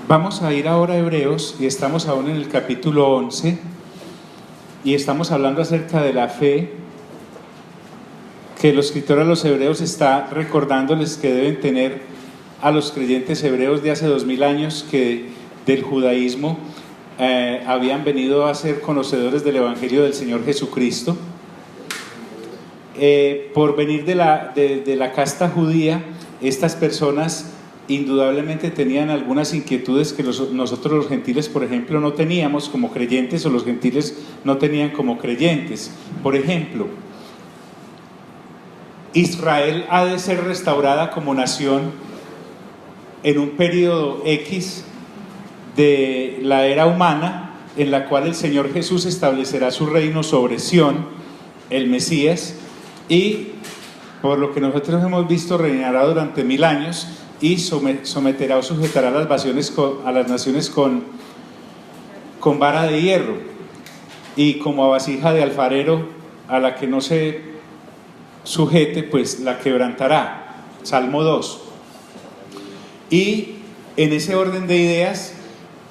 Vamos a ir ahora a Hebreos y estamos aún en el capítulo 11 y estamos hablando acerca de la fe que el escritor a los hebreos está recordándoles que deben tener a los creyentes hebreos de hace 2000 años que del judaísmo habían venido a ser conocedores del evangelio del Señor Jesucristo. Por venir de la casta judía, estas personas indudablemente tenían algunas inquietudes que nosotros los gentiles, por ejemplo, no teníamos como creyentes, o los gentiles no tenían como creyentes. Por ejemplo, Israel ha de ser restaurada como nación en un periodo X de la era humana, en la cual el Señor Jesús establecerá su reino sobre Sión, el Mesías, y por lo que nosotros hemos visto reinará durante 1000 años y someterá o sujetará a las naciones con vara de hierro y como a vasija de alfarero, a la que no se sujete pues la quebrantará. Salmo 2. Y en ese orden de ideas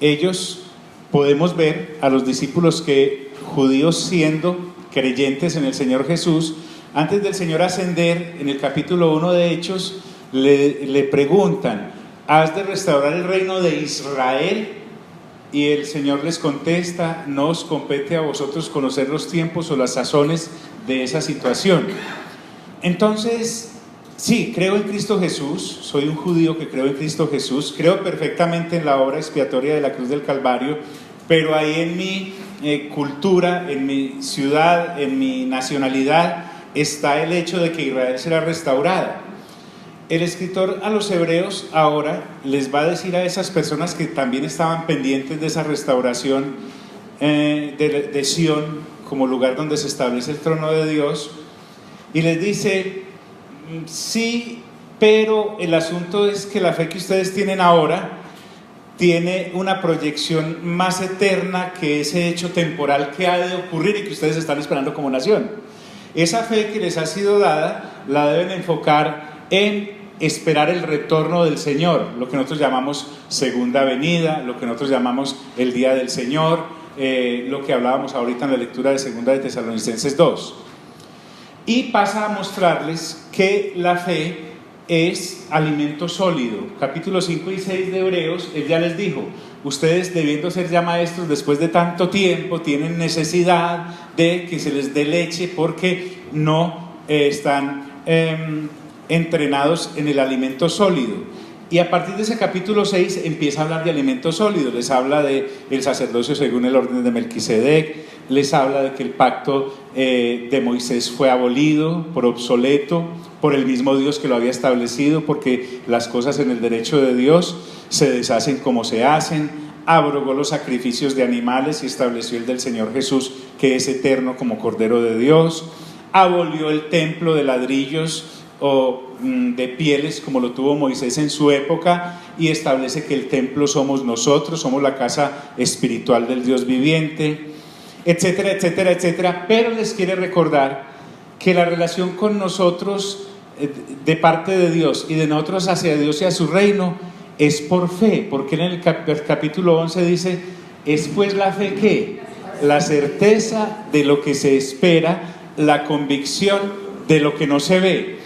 ellos podemos ver a los discípulos que, judíos siendo creyentes en el Señor Jesús, antes del Señor ascender, en el capítulo 1 de Hechos, le preguntan: ¿has de restaurar el reino de Israel? Y el Señor les contesta: no os compete a vosotros conocer los tiempos o las sazones de esa situación. Entonces, sí, creo en Cristo Jesús, soy un judío que creo en Cristo Jesús, creo perfectamente en la obra expiatoria de la cruz del Calvario, pero ahí en mi cultura, en mi ciudad, en mi nacionalidad, está el hecho de que Israel será restaurada. El escritor a los hebreos ahora les va a decir a esas personas que también estaban pendientes de esa restauración de Sión como lugar donde se establece el trono de Dios, y les dice: sí, pero el asunto es que la fe que ustedes tienen ahora tiene una proyección más eterna que ese hecho temporal que ha de ocurrir y que ustedes están esperando como nación. Esa fe que les ha sido dada la deben enfocar en esperar el retorno del Señor, lo que nosotros llamamos segunda venida, lo que nosotros llamamos el día del Señor, lo que hablábamos ahorita en la lectura de segunda de Tesalonicenses 2. Y pasa a mostrarles que la fe es alimento sólido. Capítulos 5 y 6 de Hebreos, él ya les dijo: ustedes, debiendo ser ya maestros después de tanto tiempo, tienen necesidad de que se les dé leche porque no están entrenados en el alimento sólido. Y a partir de ese capítulo 6 empieza a hablar de alimento sólido. Les habla de el sacerdocio según el orden de Melquisedec, les habla de que el pacto de Moisés fue abolido por obsoleto por el mismo Dios que lo había establecido, porque las cosas en el derecho de Dios se deshacen como se hacen. Abrogó los sacrificios de animales y estableció el del Señor Jesús, que es eterno como Cordero de Dios. Abolió el templo de ladrillos o de pieles como lo tuvo Moisés en su época, y establece que el templo somos nosotros, somos la casa espiritual del Dios viviente, etcétera, etcétera, etcétera. Pero les quiere recordar que la relación con nosotros de parte de Dios y de nosotros hacia Dios y a su reino es por fe, porque en el capítulo 11 dice: es pues la fe ¿qué? La certeza de lo que se espera, la convicción de lo que no se ve.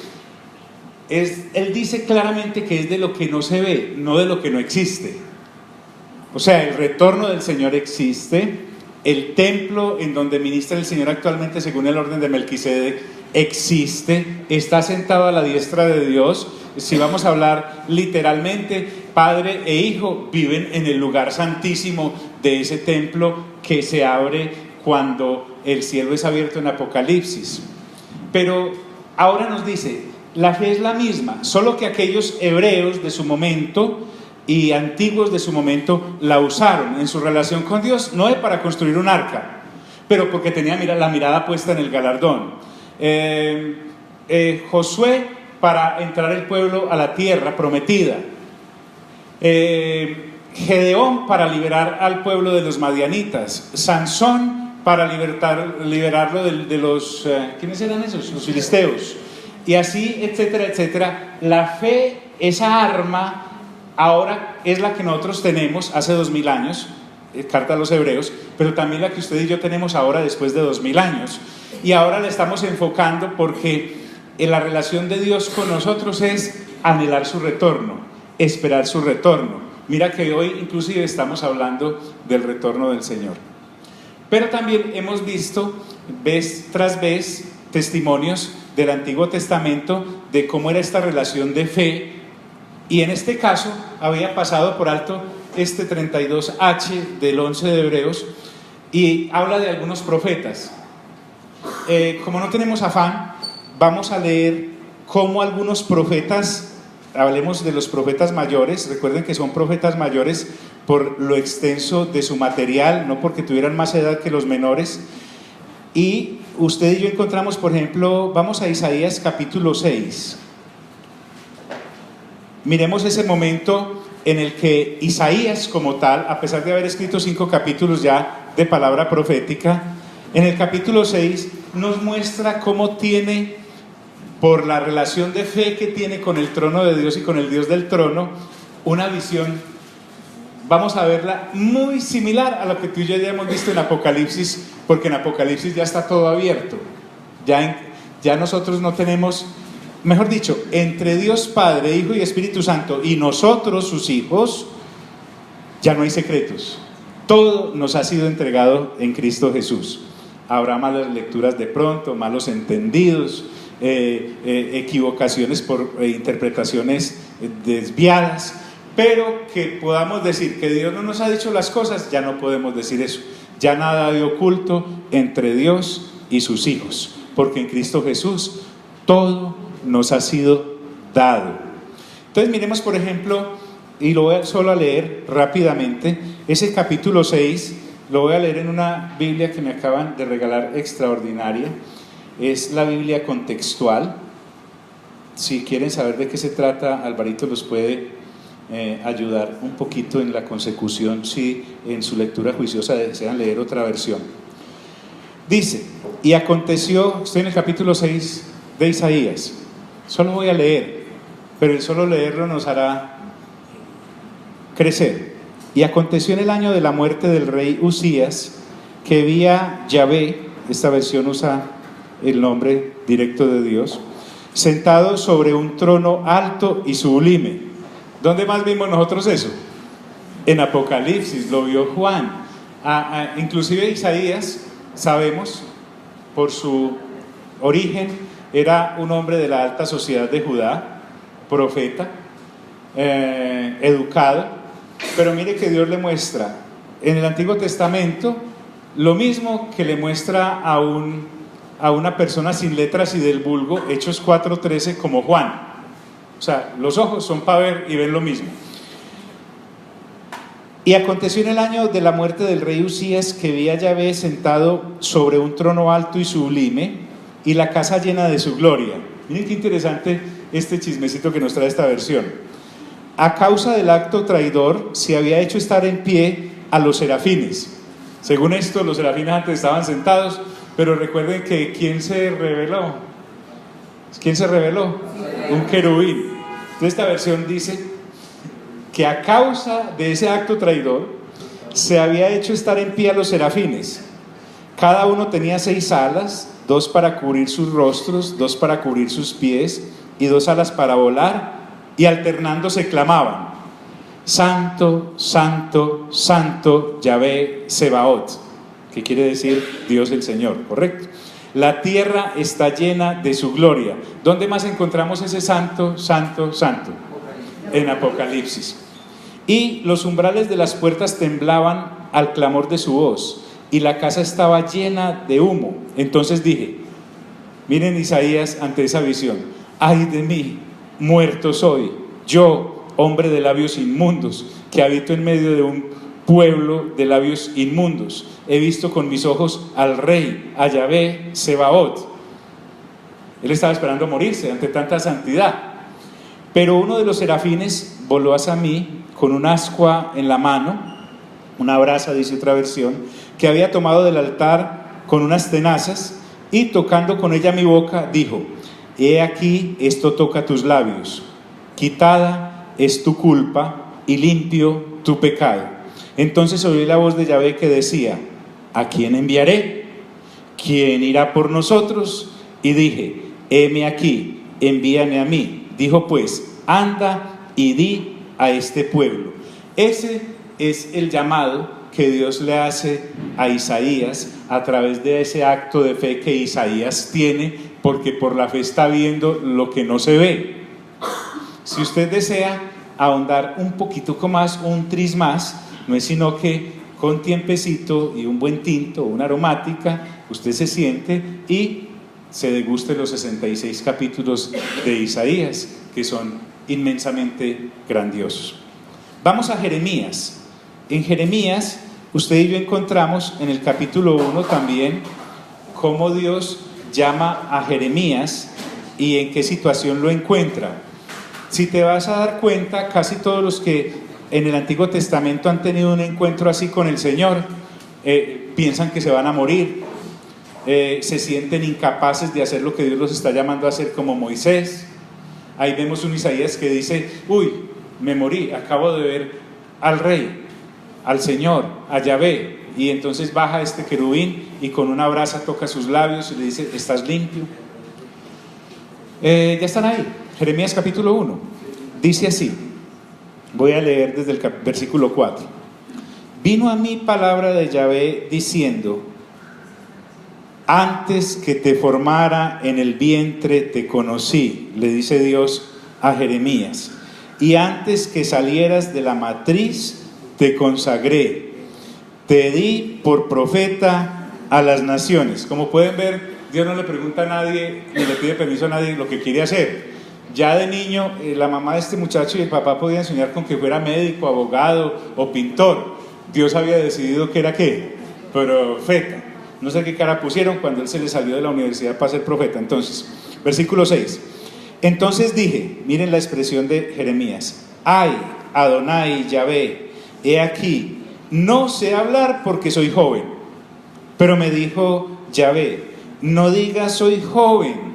Él dice claramente que es de lo que no se ve, no de lo que no existe. O sea, el retorno del Señor existe, el templo en donde ministra el Señor actualmente según el orden de Melquisedec existe, está sentado a la diestra de Dios. Si vamos a hablar literalmente, Padre e Hijo viven en el lugar santísimo de ese templo que se abre cuando el cielo es abierto en Apocalipsis. Pero ahora nos dice: la fe es la misma, solo que aquellos hebreos de su momento y antiguos de su momento la usaron en su relación con Dios, no es para construir un arca, pero porque tenía la mirada puesta en el galardón. Josué, para entrar el pueblo a la tierra prometida. Gedeón, para liberar al pueblo de los madianitas. Sansón, para liberarlo de los ¿quiénes eran esos? Los filisteos. Y así, etcétera, etcétera. La fe, esa arma ahora es la que nosotros tenemos hace 2000 años, carta a los Hebreos, pero también la que usted y yo tenemos ahora después de 2000 años. Y ahora la estamos enfocando porque en la relación de Dios con nosotros es anhelar su retorno, esperar su retorno. Mira que hoy inclusive estamos hablando del retorno del Señor. Pero también hemos visto vez tras vez testimonios del Antiguo Testamento de cómo era esta relación de fe, y en este caso había pasado por alto este 32H del 11 de Hebreos y habla de algunos profetas. Como no tenemos afán, vamos a leer cómo algunos profetas, hablemos de los profetas mayores, recuerden que son profetas mayores por lo extenso de su material, no porque tuvieran más edad que los menores. Y usted y yo encontramos, por ejemplo, vamos a Isaías capítulo 6. Miremos ese momento en el que Isaías como tal, a pesar de haber escrito 5 capítulos ya de palabra profética, en el capítulo 6 nos muestra cómo tiene, por la relación de fe que tiene con el trono de Dios y con el Dios del trono, una visión, vamos a verla muy similar a lo que tú y yo ya hemos visto en Apocalipsis, porque en Apocalipsis ya está todo abierto, ya nosotros no tenemos, mejor dicho, entre Dios Padre, Hijo y Espíritu Santo y nosotros sus hijos, ya no hay secretos, todo nos ha sido entregado en Cristo Jesús. Habrá malas lecturas de pronto, malos entendidos, equivocaciones por interpretaciones desviadas, pero que podamos decir que Dios no nos ha dicho las cosas, ya no podemos decir eso. Ya nada hay oculto entre Dios y sus hijos, porque en Cristo Jesús todo nos ha sido dado. Entonces miremos, por ejemplo, y lo voy solo a leer rápidamente, ese capítulo 6, lo voy a leer en una Biblia que me acaban de regalar extraordinaria. Es la Biblia contextual. Si quieren saber de qué se trata, Alvarito los puede ayudar un poquito en la consecución si en su lectura juiciosa desean leer otra versión. Dice, y aconteció, estoy en el capítulo 6 de Isaías, solo voy a leer, pero el solo leerlo nos hará crecer. Y aconteció en el año de la muerte del rey Usías, que vi a Yahvé, esta versión usa el nombre directo de Dios, sentado sobre un trono alto y sublime. ¿Dónde más vimos nosotros eso? En Apocalipsis, lo vio Juan. Inclusive Isaías, sabemos, por su origen, era un hombre de la alta sociedad de Judá, profeta, educado, pero mire que Dios le muestra en el Antiguo Testamento lo mismo que le muestra a una persona sin letras y del vulgo, Hechos 4:13, como Juan. O sea, los ojos son para ver y ven lo mismo. Y aconteció en el año de la muerte del rey Usías, que vi a Yahvé sentado sobre un trono alto y sublime, y la casa llena de su gloria. Miren qué interesante este chismecito que nos trae esta versión. A causa del acto traidor se había hecho estar en pie a los serafines. Según esto, los serafines antes estaban sentados, pero recuerden que ¿quién se reveló? ¿Quién se reveló? Un querubín. Entonces esta versión dice que a causa de ese acto traidor se había hecho estar en pie a los serafines. Cada uno tenía 6 alas, 2 para cubrir sus rostros, 2 para cubrir sus pies y 2 alas para volar, y alternando se clamaban: Santo, Santo, Santo, Yahvé Sebaot, que quiere decir Dios el Señor, ¿correcto? La tierra está llena de su gloria. ¿Dónde más encontramos ese santo, santo, santo? En Apocalipsis. Y los umbrales de las puertas temblaban al clamor de su voz, y la casa estaba llena de humo. Entonces dije, miren Isaías ante esa visión: ay de mí, muerto soy, yo, hombre de labios inmundos, que habito en medio de un pueblo de labios inmundos. He visto con mis ojos al rey, a Yahvé Sebaot. Él estaba esperando morirse ante tanta santidad. Pero uno de los serafines voló hacia mí con un ascua en la mano, una brasa, dice otra versión, que había tomado del altar con unas tenazas, y tocando con ella mi boca, dijo: he aquí, esto toca tus labios. Quitada es tu culpa y limpio tu pecado. Entonces oí la voz de Yahvé que decía: ¿a quién enviaré? ¿Quién irá por nosotros? Y dije: heme aquí, envíame a mí. Dijo pues: anda y di a este pueblo. Ese es el llamado que Dios le hace a Isaías a través de ese acto de fe que Isaías tiene, porque por la fe está viendo lo que no se ve. Si usted desea ahondar un poquitico más, un tris más, no es sino que con tiempecito y un buen tinto, una aromática, usted se siente y se deguste los 66 capítulos de Isaías, que son inmensamente grandiosos. Vamos a Jeremías. En Jeremías, usted y yo encontramos en el capítulo 1 también cómo Dios llama a Jeremías y en qué situación lo encuentra. Si te vas a dar cuenta, casi todos los que en el Antiguo Testamento han tenido un encuentro así con el Señor, piensan que se van a morir, se sienten incapaces de hacer lo que Dios los está llamando a hacer, como Moisés. Ahí vemos un Isaías que dice: uy, me morí, acabo de ver al Rey, al Señor, a Yahvé. Y entonces baja este querubín y con una brasa toca sus labios y le dice: ¿estás limpio? Ya están ahí. Jeremías capítulo 1 dice así, voy a leer desde el versículo 4. Vino a mí palabra de Yahvé diciendo: antes que te formara en el vientre te conocí, le dice Dios a Jeremías, y antes que salieras de la matriz te consagré, te di por profeta a las naciones. Como pueden ver, Dios no le pregunta a nadie, ni le pide permiso a nadie lo que quiere hacer. Ya de niño, la mamá de este muchacho y el papá podían soñar con que fuera médico, abogado o pintor. Dios había decidido que era ¿qué? Profeta. No sé qué cara pusieron cuando él se le salió de la universidad para ser profeta. Entonces, versículo 6. Entonces dije, miren la expresión de Jeremías: ay, Adonai, Yahvé, he aquí, no sé hablar porque soy joven. Pero me dijo Yahvé: no digas soy joven,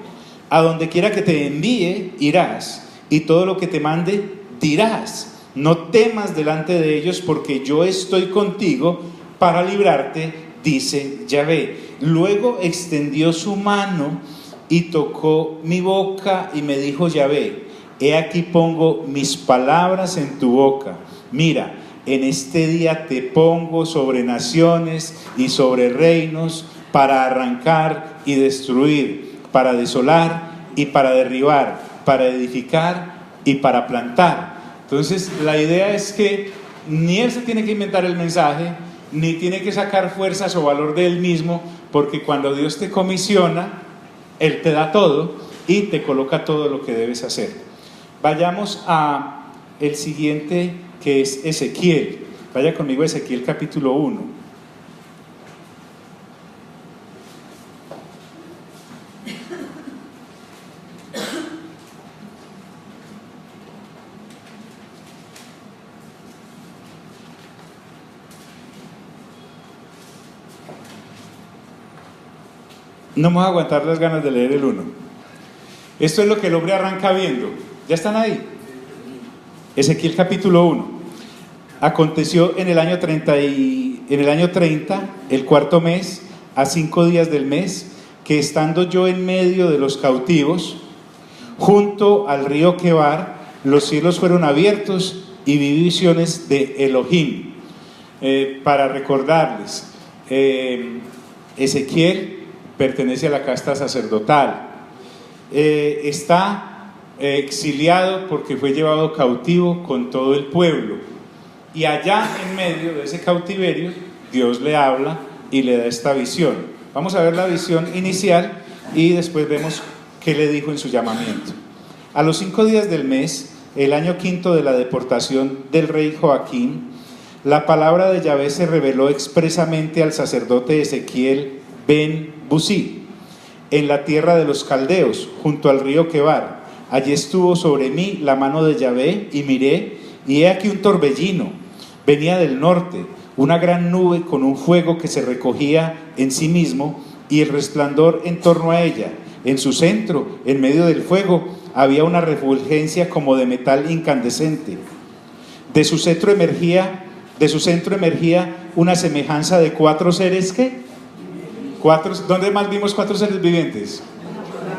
a donde quiera que te envíe irás, y todo lo que te mande dirás. No temas delante de ellos, porque yo estoy contigo para librarte, dice Yahvé. Luego extendió su mano y tocó mi boca y me dijo Yahvé: he aquí pongo mis palabras en tu boca. Mira, en este día te pongo sobre naciones y sobre reinos, para arrancar y destruir, para desolar y para derribar, para edificar y para plantar. Entonces la idea es que ni él se tiene que inventar el mensaje, ni tiene que sacar fuerzas o valor de él mismo, porque cuando Dios te comisiona, Él te da todo y te coloca todo lo que debes hacer. Vayamos a el siguiente, que es Ezequiel. Vaya conmigo a Ezequiel capítulo 1. No me voy a aguantar las ganas de leer el 1. Esto es lo que el hombre arranca viendo. ¿Ya están ahí? Ezequiel capítulo 1. Aconteció en el año 30, el cuarto mes, a 5 días del mes, que estando yo en medio de los cautivos, junto al río Quebar, los cielos fueron abiertos y vi visiones de Elohim. Para recordarles, Ezequiel pertenece a la casta sacerdotal, está exiliado porque fue llevado cautivo con todo el pueblo, y allá en medio de ese cautiverio Dios le habla y le da esta visión. Vamos a ver la visión inicial y después vemos qué le dijo en su llamamiento. A los 5 días del mes, el año quinto de la deportación del rey Joaquín, la palabra de Yahvé se reveló expresamente al sacerdote Ezequiel ben Busí, en la tierra de los caldeos, junto al río Quebar. Allí estuvo sobre mí la mano de Yahvé, y miré, y he aquí un torbellino, venía del norte, una gran nube con un fuego que se recogía en sí mismo, y el resplandor en torno a ella. En su centro, en medio del fuego, había una refulgencia como de metal incandescente. De su centro emergía una semejanza de 4 seres, ¿qué? ¿Dónde más vimos 4 seres vivientes?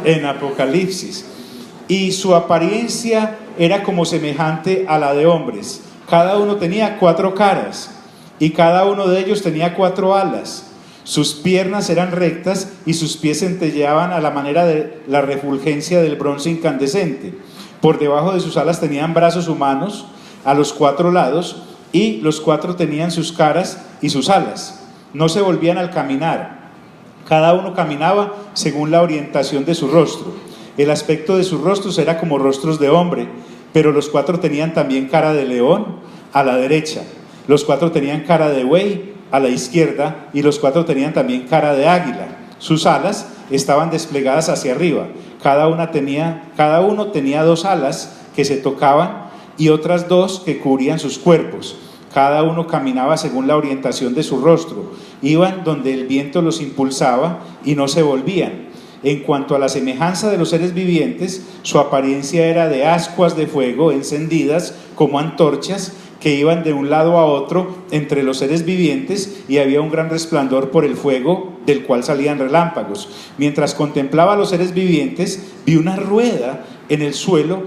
En Apocalipsis. Y su apariencia era como semejante a la de hombres. Cada uno tenía 4 caras y cada uno de ellos tenía 4 alas. Sus piernas eran rectas y sus pies centelleaban a la manera de la refulgencia del bronce incandescente. Por debajo de sus alas tenían brazos humanos a los 4 lados, y los 4 tenían sus caras y sus alas. No se volvían al caminar. Cada uno caminaba según la orientación de su rostro. El aspecto de sus rostros era como rostros de hombre, pero los 4 tenían también cara de león a la derecha. Los 4 tenían cara de buey a la izquierda, y los 4 tenían también cara de águila. Sus alas estaban desplegadas hacia arriba. Cada uno tenía 2 alas que se tocaban y otras 2 que cubrían sus cuerpos. Cada uno caminaba según la orientación de su rostro. Iban donde el viento los impulsaba y no se volvían. En cuanto a la semejanza de los seres vivientes, su apariencia era de ascuas de fuego encendidas como antorchas, que iban de un lado a otro entre los seres vivientes, y había un gran resplandor por el fuego, del cual salían relámpagos. Mientras contemplaba a los seres vivientes, vi una rueda en el suelo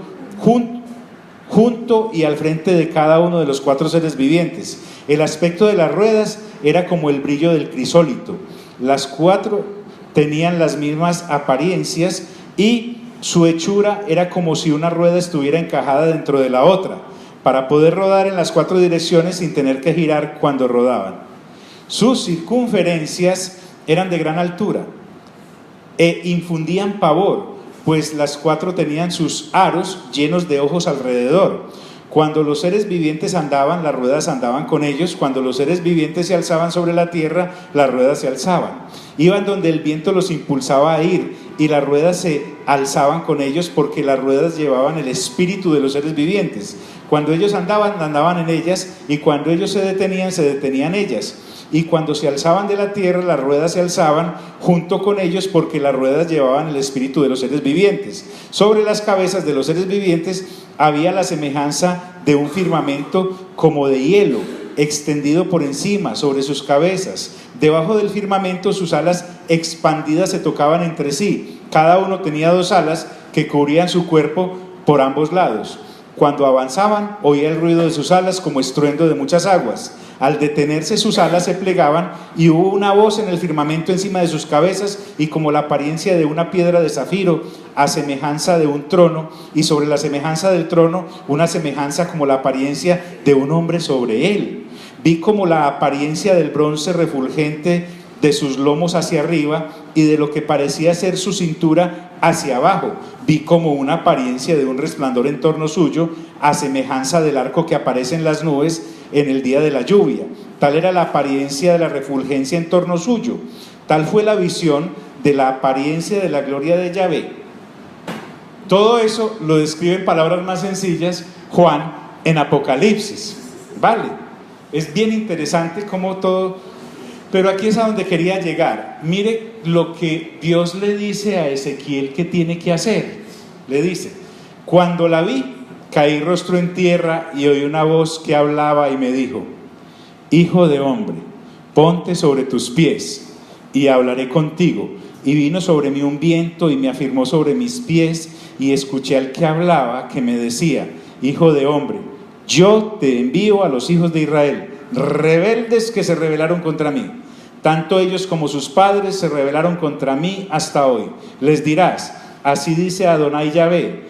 junto y al frente de cada uno de los 4 seres vivientes. El aspecto de las ruedas era como el brillo del crisólito. Las 4 tenían las mismas apariencias, y su hechura era como si una rueda estuviera encajada dentro de la otra, para poder rodar en las 4 direcciones sin tener que girar cuando rodaban. Sus circunferencias eran de gran altura e infundían pavor, pues las 4 tenían sus aros llenos de ojos alrededor. Cuando los seres vivientes andaban, las ruedas andaban con ellos. Cuando los seres vivientes se alzaban sobre la tierra, las ruedas se alzaban. Iban donde el viento los impulsaba a ir, y las ruedas se alzaban con ellos, porque las ruedas llevaban el espíritu de los seres vivientes. Cuando ellos andaban en ellas, y cuando ellos se detenían ellas. Y cuando se alzaban de la tierra, las ruedas se alzaban junto con ellos, porque las ruedas llevaban el espíritu de los seres vivientes. Sobre las cabezas de los seres vivientes había la semejanza de un firmamento como de hielo, extendido por encima sobre sus cabezas. Debajo del firmamento sus alas expandidas se tocaban entre sí. Cada uno tenía 2 alas que cubrían su cuerpo por ambos lados. Cuando avanzaban, oía el ruido de sus alas como estruendo de muchas aguas. Al detenerse, sus alas se plegaban, y hubo una voz en el firmamento encima de sus cabezas, y como la apariencia de una piedra de zafiro, a semejanza de un trono, y sobre la semejanza del trono una semejanza como la apariencia de un hombre sobre él. Vi como la apariencia del bronce refulgente de sus lomos hacia arriba, y de lo que parecía ser su cintura hacia abajo. Vi como una apariencia de un resplandor en torno suyo, a semejanza del arco que aparece en las nubes en el día de la lluvia. Tal era la apariencia de la refulgencia en torno suyo. Tal fue la visión de la apariencia de la gloria de Yahvé. Todo eso lo describe en palabras más sencillas Juan en Apocalipsis. Vale, es bien interesante como todo, pero aquí es a donde quería llegar. Mire lo que Dios le dice a Ezequiel que tiene que hacer. Le dice: cuando la vi, caí rostro en tierra, y oí una voz que hablaba y me dijo: hijo de hombre, ponte sobre tus pies y hablaré contigo. Y vino sobre mí un viento y me afirmó sobre mis pies, y escuché al que hablaba que me decía: hijo de hombre, yo te envío a los hijos de Israel, rebeldes que se rebelaron contra mí. Tanto ellos como sus padres se rebelaron contra mí hasta hoy. Les dirás: así dice Adonai Yahvé,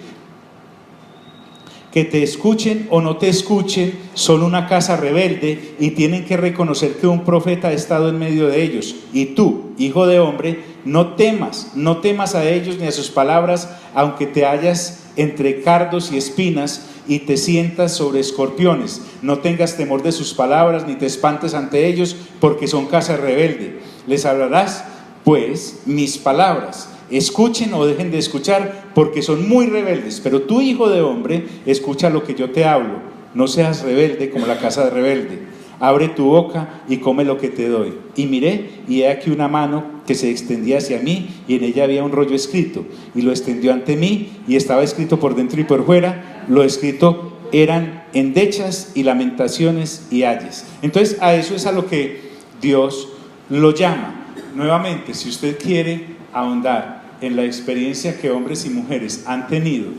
que te escuchen o no te escuchen, son una casa rebelde, y tienen que reconocer que un profeta ha estado en medio de ellos. Y tú, hijo de hombre, no temas a ellos ni a sus palabras, aunque te hallas entre cardos y espinas, y te sientas sobre escorpiones. No tengas temor de sus palabras, ni te espantes ante ellos, porque son casa rebelde. Les hablarás pues mis palabras. Escuchen o dejen de escuchar, porque son muy rebeldes. Pero tú, hijo de hombre, escucha lo que yo te hablo. No seas rebelde como la casa de rebelde. Abre tu boca y come lo que te doy. Y miré, y he aquí una mano que se extendía hacia mí, y en ella había un rollo escrito, y lo extendió ante mí, y estaba escrito por dentro y por fuera. Lo escrito eran endechas y lamentaciones y ayes. Entonces a eso es a lo que Dios lo llama. Nuevamente, si usted quiere ahondar en la experiencia que hombres y mujeres han tenido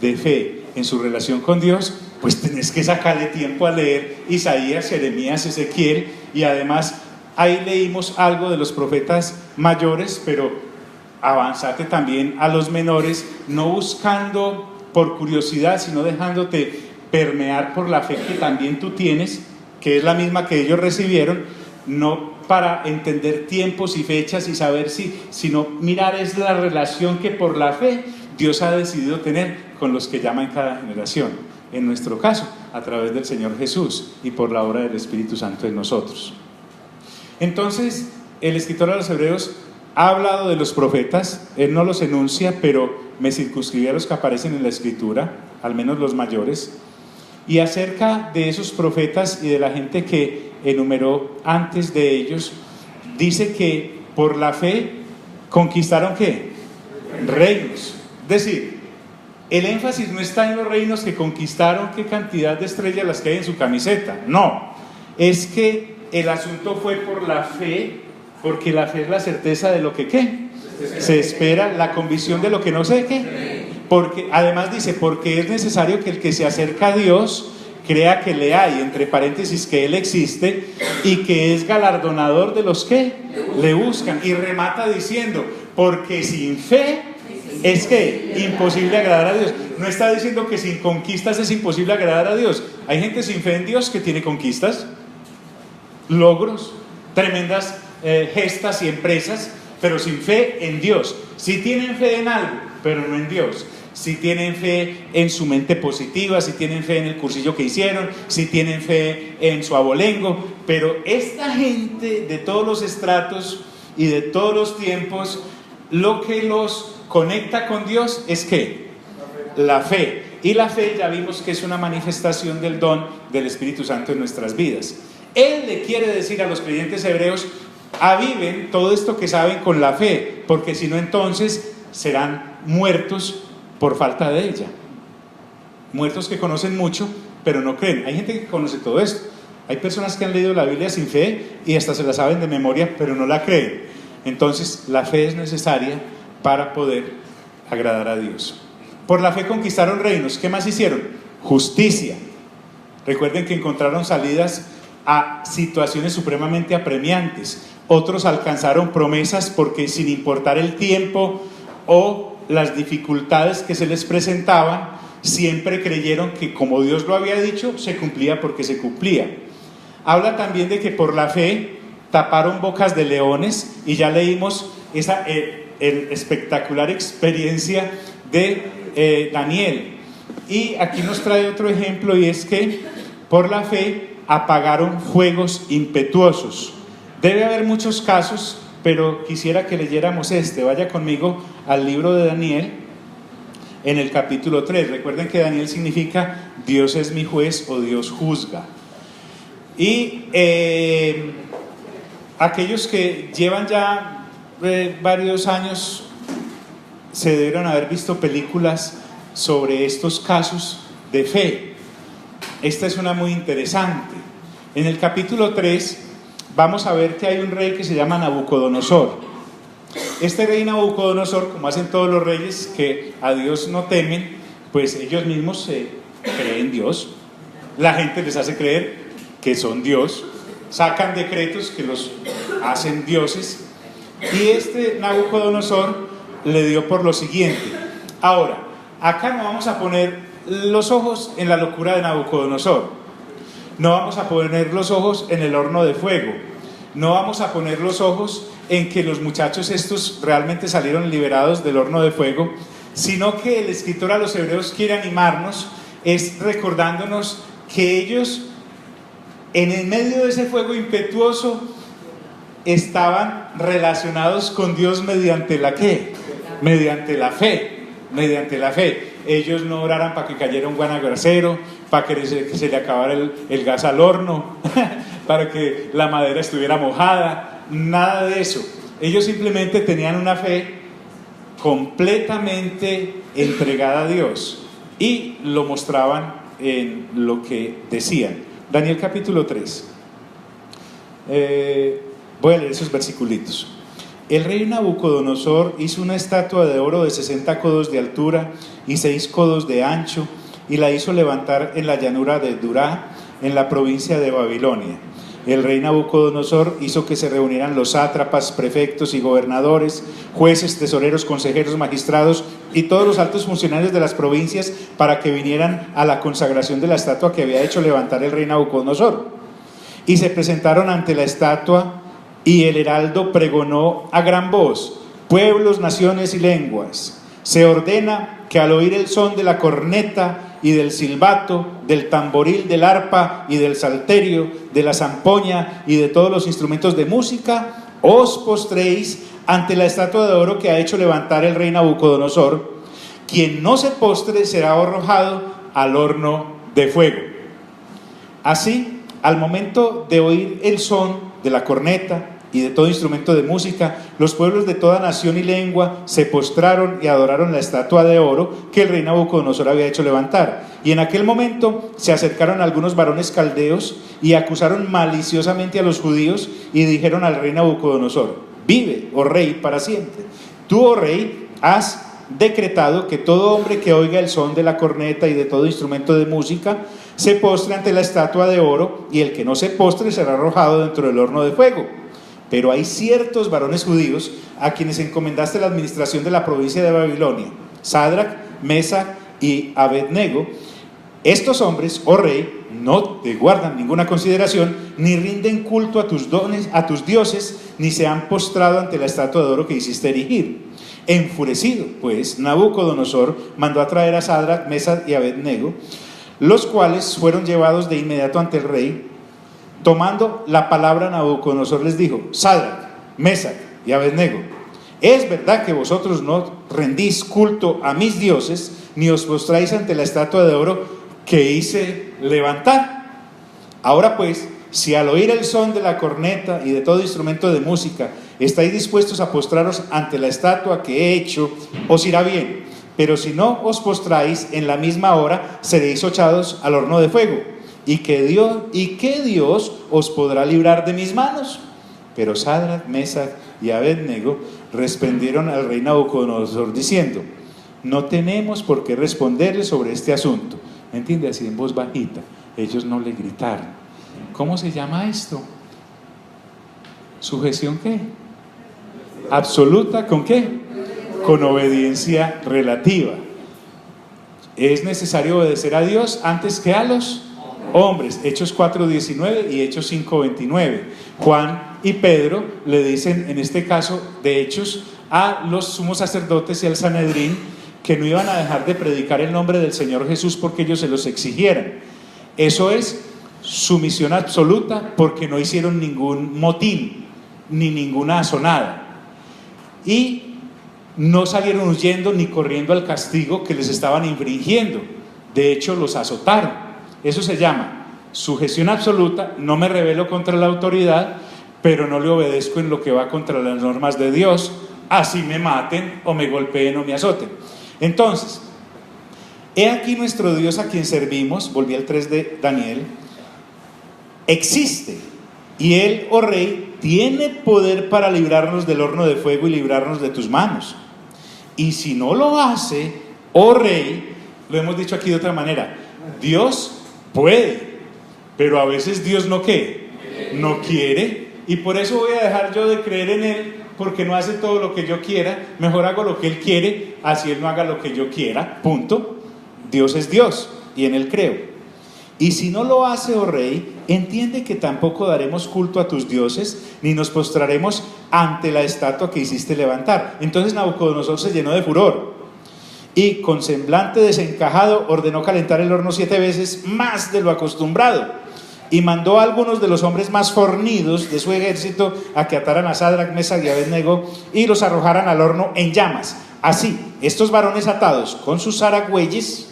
de fe en su relación con Dios, pues tenés que sacarle tiempo a leer Isaías, Jeremías, Ezequiel, y además ahí leímos algo de los profetas mayores, pero avanzate también a los menores, no buscando por curiosidad, sino dejándote permear por la fe que también tú tienes, que es la misma que ellos recibieron, no para entender tiempos y fechas y saber si, sino mirar es la relación que por la fe Dios ha decidido tener con los que llama en cada generación, en nuestro caso, a través del Señor Jesús y por la obra del Espíritu Santo en nosotros. Entonces, el escritor a los Hebreos ha hablado de los profetas, él no los enuncia, pero me circunscribí a los que aparecen en la Escritura, al menos los mayores, y acerca de esos profetas y de la gente que enumeró antes de ellos, dice que por la fe conquistaron ¿qué? Reinos. Es decir, el énfasis no está en los reinos que conquistaron, qué cantidad de estrellas las que hay en su camiseta, no, es que el asunto fue por la fe, porque la fe es la certeza de lo que ¿qué? Se espera, la convicción de lo que no sé qué, porque además dice, porque es necesario que el que se acerca a Dios crea que le hay, entre paréntesis, que Él existe y que es galardonador de los que le buscan, y remata diciendo, porque sin fe es que imposible agradar a Dios. No está diciendo que sin conquistas es imposible agradar a Dios. Hay gente sin fe en Dios que tiene conquistas, logros, tremendas gestas y empresas, pero sin fe en Dios. Si tienen fe en algo, pero no en Dios. Si tienen fe en su mente positiva, si tienen fe en el cursillo que hicieron, si tienen fe en su abolengo, pero esta gente de todos los estratos y de todos los tiempos, lo que los conecta con Dios es ¿qué? La fe. Y la fe ya vimos que es una manifestación del don del Espíritu Santo en nuestras vidas. Él le quiere decir a los creyentes hebreos, aviven todo esto que saben con la fe, porque si no entonces serán muertos por falta de ella. Muertos que conocen mucho, pero no creen. Hay gente que conoce todo esto. Hay personas que han leído la Biblia sin fe y hasta se la saben de memoria, pero no la creen. Entonces, la fe es necesaria para poder agradar a Dios. Por la fe conquistaron reinos. ¿Qué más hicieron? Justicia. Recuerden que encontraron salidas a situaciones supremamente apremiantes. Otros alcanzaron promesas porque sin importar el tiempo o las dificultades que se les presentaban, siempre creyeron que como Dios lo había dicho, se cumplía porque se cumplía. Habla también de que por la fe taparon bocas de leones, y ya leímos esa espectacular experiencia de Daniel. Y aquí nos trae otro ejemplo, y es que por la fe apagaron fuegos impetuosos. Debe haber muchos casos, pero quisiera que leyéramos este. Vaya conmigo al libro de Daniel, en el capítulo 3. Recuerden que Daniel significa Dios es mi juez o Dios juzga. Y aquellos que llevan ya varios años se debieron haber visto películas sobre estos casos de fe. Esta es una muy interesante. En el capítulo 3 vamos a ver que hay un rey que se llama Nabucodonosor. Este rey Nabucodonosor, como hacen todos los reyes que a Dios no temen, pues ellos mismos creen en Dios. La gente les hace creer que son Dios, sacan decretos que los hacen dioses, y este Nabucodonosor le dio por lo siguiente. Ahora, acá no vamos a poner los ojos en la locura de Nabucodonosor, no vamos a poner los ojos en el horno de fuego, no vamos a poner los ojos en que los muchachos estos realmente salieron liberados del horno de fuego, sino que el escritor a los hebreos quiere animarnos, es recordándonos que ellos en el medio de ese fuego impetuoso estaban relacionados con Dios mediante la ¿qué? Mediante la fe, mediante la fe. Ellos no oraran para que cayera un guanagracero, para que se le acabara el gas al horno, para que la madera estuviera mojada, nada de eso. ellos simplemente tenían una fe completamente entregada a Dios y lo mostraban en lo que decían. Daniel capítulo 3. Voy a leer esos versiculitos. El rey Nabucodonosor hizo una estatua de oro de 60 codos de altura y 6 codos de ancho, y la hizo levantar en la llanura de Durá, en la provincia de Babilonia. El rey Nabucodonosor hizo que se reunieran los sátrapas, prefectos y gobernadores, jueces, tesoreros, consejeros, magistrados y todos los altos funcionarios de las provincias para que vinieran a la consagración de la estatua que había hecho levantar el rey Nabucodonosor. Y se presentaron ante la estatua, y el heraldo pregonó a gran voz: pueblos, naciones y lenguas, se ordena que al oír el son de la corneta y del silbato, del tamboril, del arpa y del salterio, de la zampoña y de todos los instrumentos de música, os postréis ante la estatua de oro que ha hecho levantar el rey Nabucodonosor. Quien no se postre será arrojado al horno de fuego. Así, al momento de oír el son de la corneta y de todo instrumento de música, los pueblos de toda nación y lengua se postraron y adoraron la estatua de oro que el rey Nabucodonosor había hecho levantar. Y en aquel momento se acercaron algunos varones caldeos y acusaron maliciosamente a los judíos y dijeron al rey Nabucodonosor: vive, oh rey, para siempre. Tú, oh rey, has decretado que todo hombre que oiga el son de la corneta y de todo instrumento de música se postre ante la estatua de oro, y el que no se postre será arrojado dentro del horno de fuego. Pero hay ciertos varones judíos a quienes encomendaste la administración de la provincia de Babilonia: Sadrac, Mesach y Abednego. Estos hombres, oh rey, no te guardan ninguna consideración, ni rinden culto a tus dones, a tus dioses, ni se han postrado ante la estatua de oro que hiciste erigir. Enfurecido, pues, Nabucodonosor mandó a traer a Sadrac, Mesach y Abednego, los cuales fueron llevados de inmediato ante el rey. Tomando la palabra, Nabucodonosor les dijo: Sadrac, Mesach y Abednego, es verdad que vosotros no rendís culto a mis dioses, ni os postráis ante la estatua de oro que hice levantar. Ahora pues, si al oír el son de la corneta y de todo instrumento de música estáis dispuestos a postraros ante la estatua que he hecho, os irá bien. Pero si no os postráis, en la misma hora seréis echados al horno de fuego. ¿Y qué Dios os podrá librar de mis manos? Pero Sadrac, Mesach y Abednego respondieron al rey Nabucodonosor diciendo: no tenemos por qué responderle sobre este asunto. ¿Me entiende? Así en voz bajita. Ellos no le gritaron. ¿Cómo se llama esto? ¿Sujeción qué? Absoluta. ¿Con qué? Con obediencia relativa. Es necesario obedecer a Dios antes que a los hombres. Hechos 4:19 y Hechos 5:29. Juan y Pedro le dicen, en este caso de Hechos, a los sumos sacerdotes y al Sanedrín que no iban a dejar de predicar el nombre del Señor Jesús porque ellos se los exigieran. Eso es sumisión absoluta, porque no hicieron ningún motín ni ninguna asonada y no salieron huyendo ni corriendo al castigo que les estaban infringiendo. De hecho, los azotaron. Eso se llama sujeción absoluta. No me rebelo contra la autoridad, pero no le obedezco en lo que va contra las normas de Dios, así me maten o me golpeen o me azoten. Entonces, he aquí nuestro Dios a quien servimos, volví al 3 de Daniel, existe, y Él, oh Rey, tiene poder para librarnos del horno de fuego y librarnos de tus manos. Y si no lo hace, oh Rey, lo hemos dicho aquí de otra manera, Dios puede, pero a veces Dios no quiere, y por eso voy a dejar yo de creer en Él, porque no hace todo lo que yo quiera. Mejor hago lo que Él quiere, así Él no haga lo que yo quiera, punto. Dios es Dios y en Él creo. Y si no lo hace, oh Rey, entiende que tampoco daremos culto a tus dioses, ni nos postraremos ante la estatua que hiciste levantar. Entonces Nabucodonosor se llenó de furor y con semblante desencajado ordenó calentar el horno 7 veces más de lo acostumbrado, y mandó a algunos de los hombres más fornidos de su ejército a que ataran a Sadrac, Mesach y Abednego y los arrojaran al horno en llamas. Así, estos varones atados con sus zaragüeyes,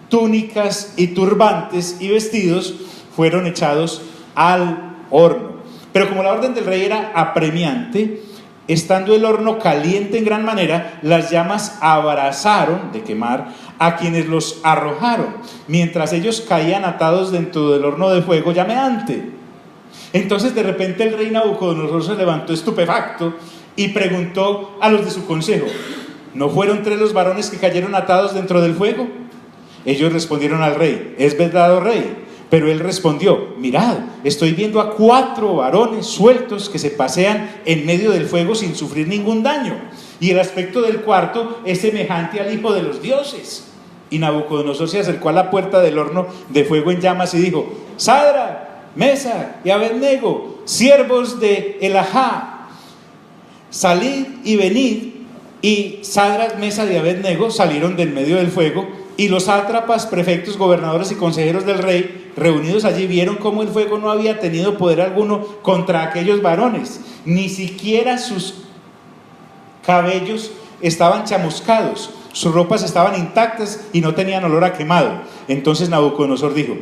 túnicas y turbantes y vestidos fueron echados al horno. Pero como la orden del rey era apremiante, estando el horno caliente en gran manera, las llamas abrazaron, de quemar, a quienes los arrojaron, mientras ellos caían atados dentro del horno de fuego llameante. Entonces de repente el rey Nabucodonosor se levantó estupefacto y preguntó a los de su consejo: ¿no fueron 3 los varones que cayeron atados dentro del fuego? Ellos respondieron al rey: es verdad, oh rey. Pero él respondió: mirad, estoy viendo a 4 varones sueltos que se pasean en medio del fuego sin sufrir ningún daño, y el aspecto del cuarto es semejante al hijo de los dioses. Y Nabucodonosor se acercó a la puerta del horno de fuego en llamas y dijo: Sadrac, Mesac y Abednego, siervos de Elahá, salid y venid. Y Sadrac, Mesac y Abednego salieron del medio del fuego, y los sátrapas, prefectos, gobernadores y consejeros del rey, reunidos allí, vieron cómo el fuego no había tenido poder alguno contra aquellos varones, ni siquiera sus cabellos estaban chamuscados, sus ropas estaban intactas y no tenían olor a quemado. Entonces Nabucodonosor dijo: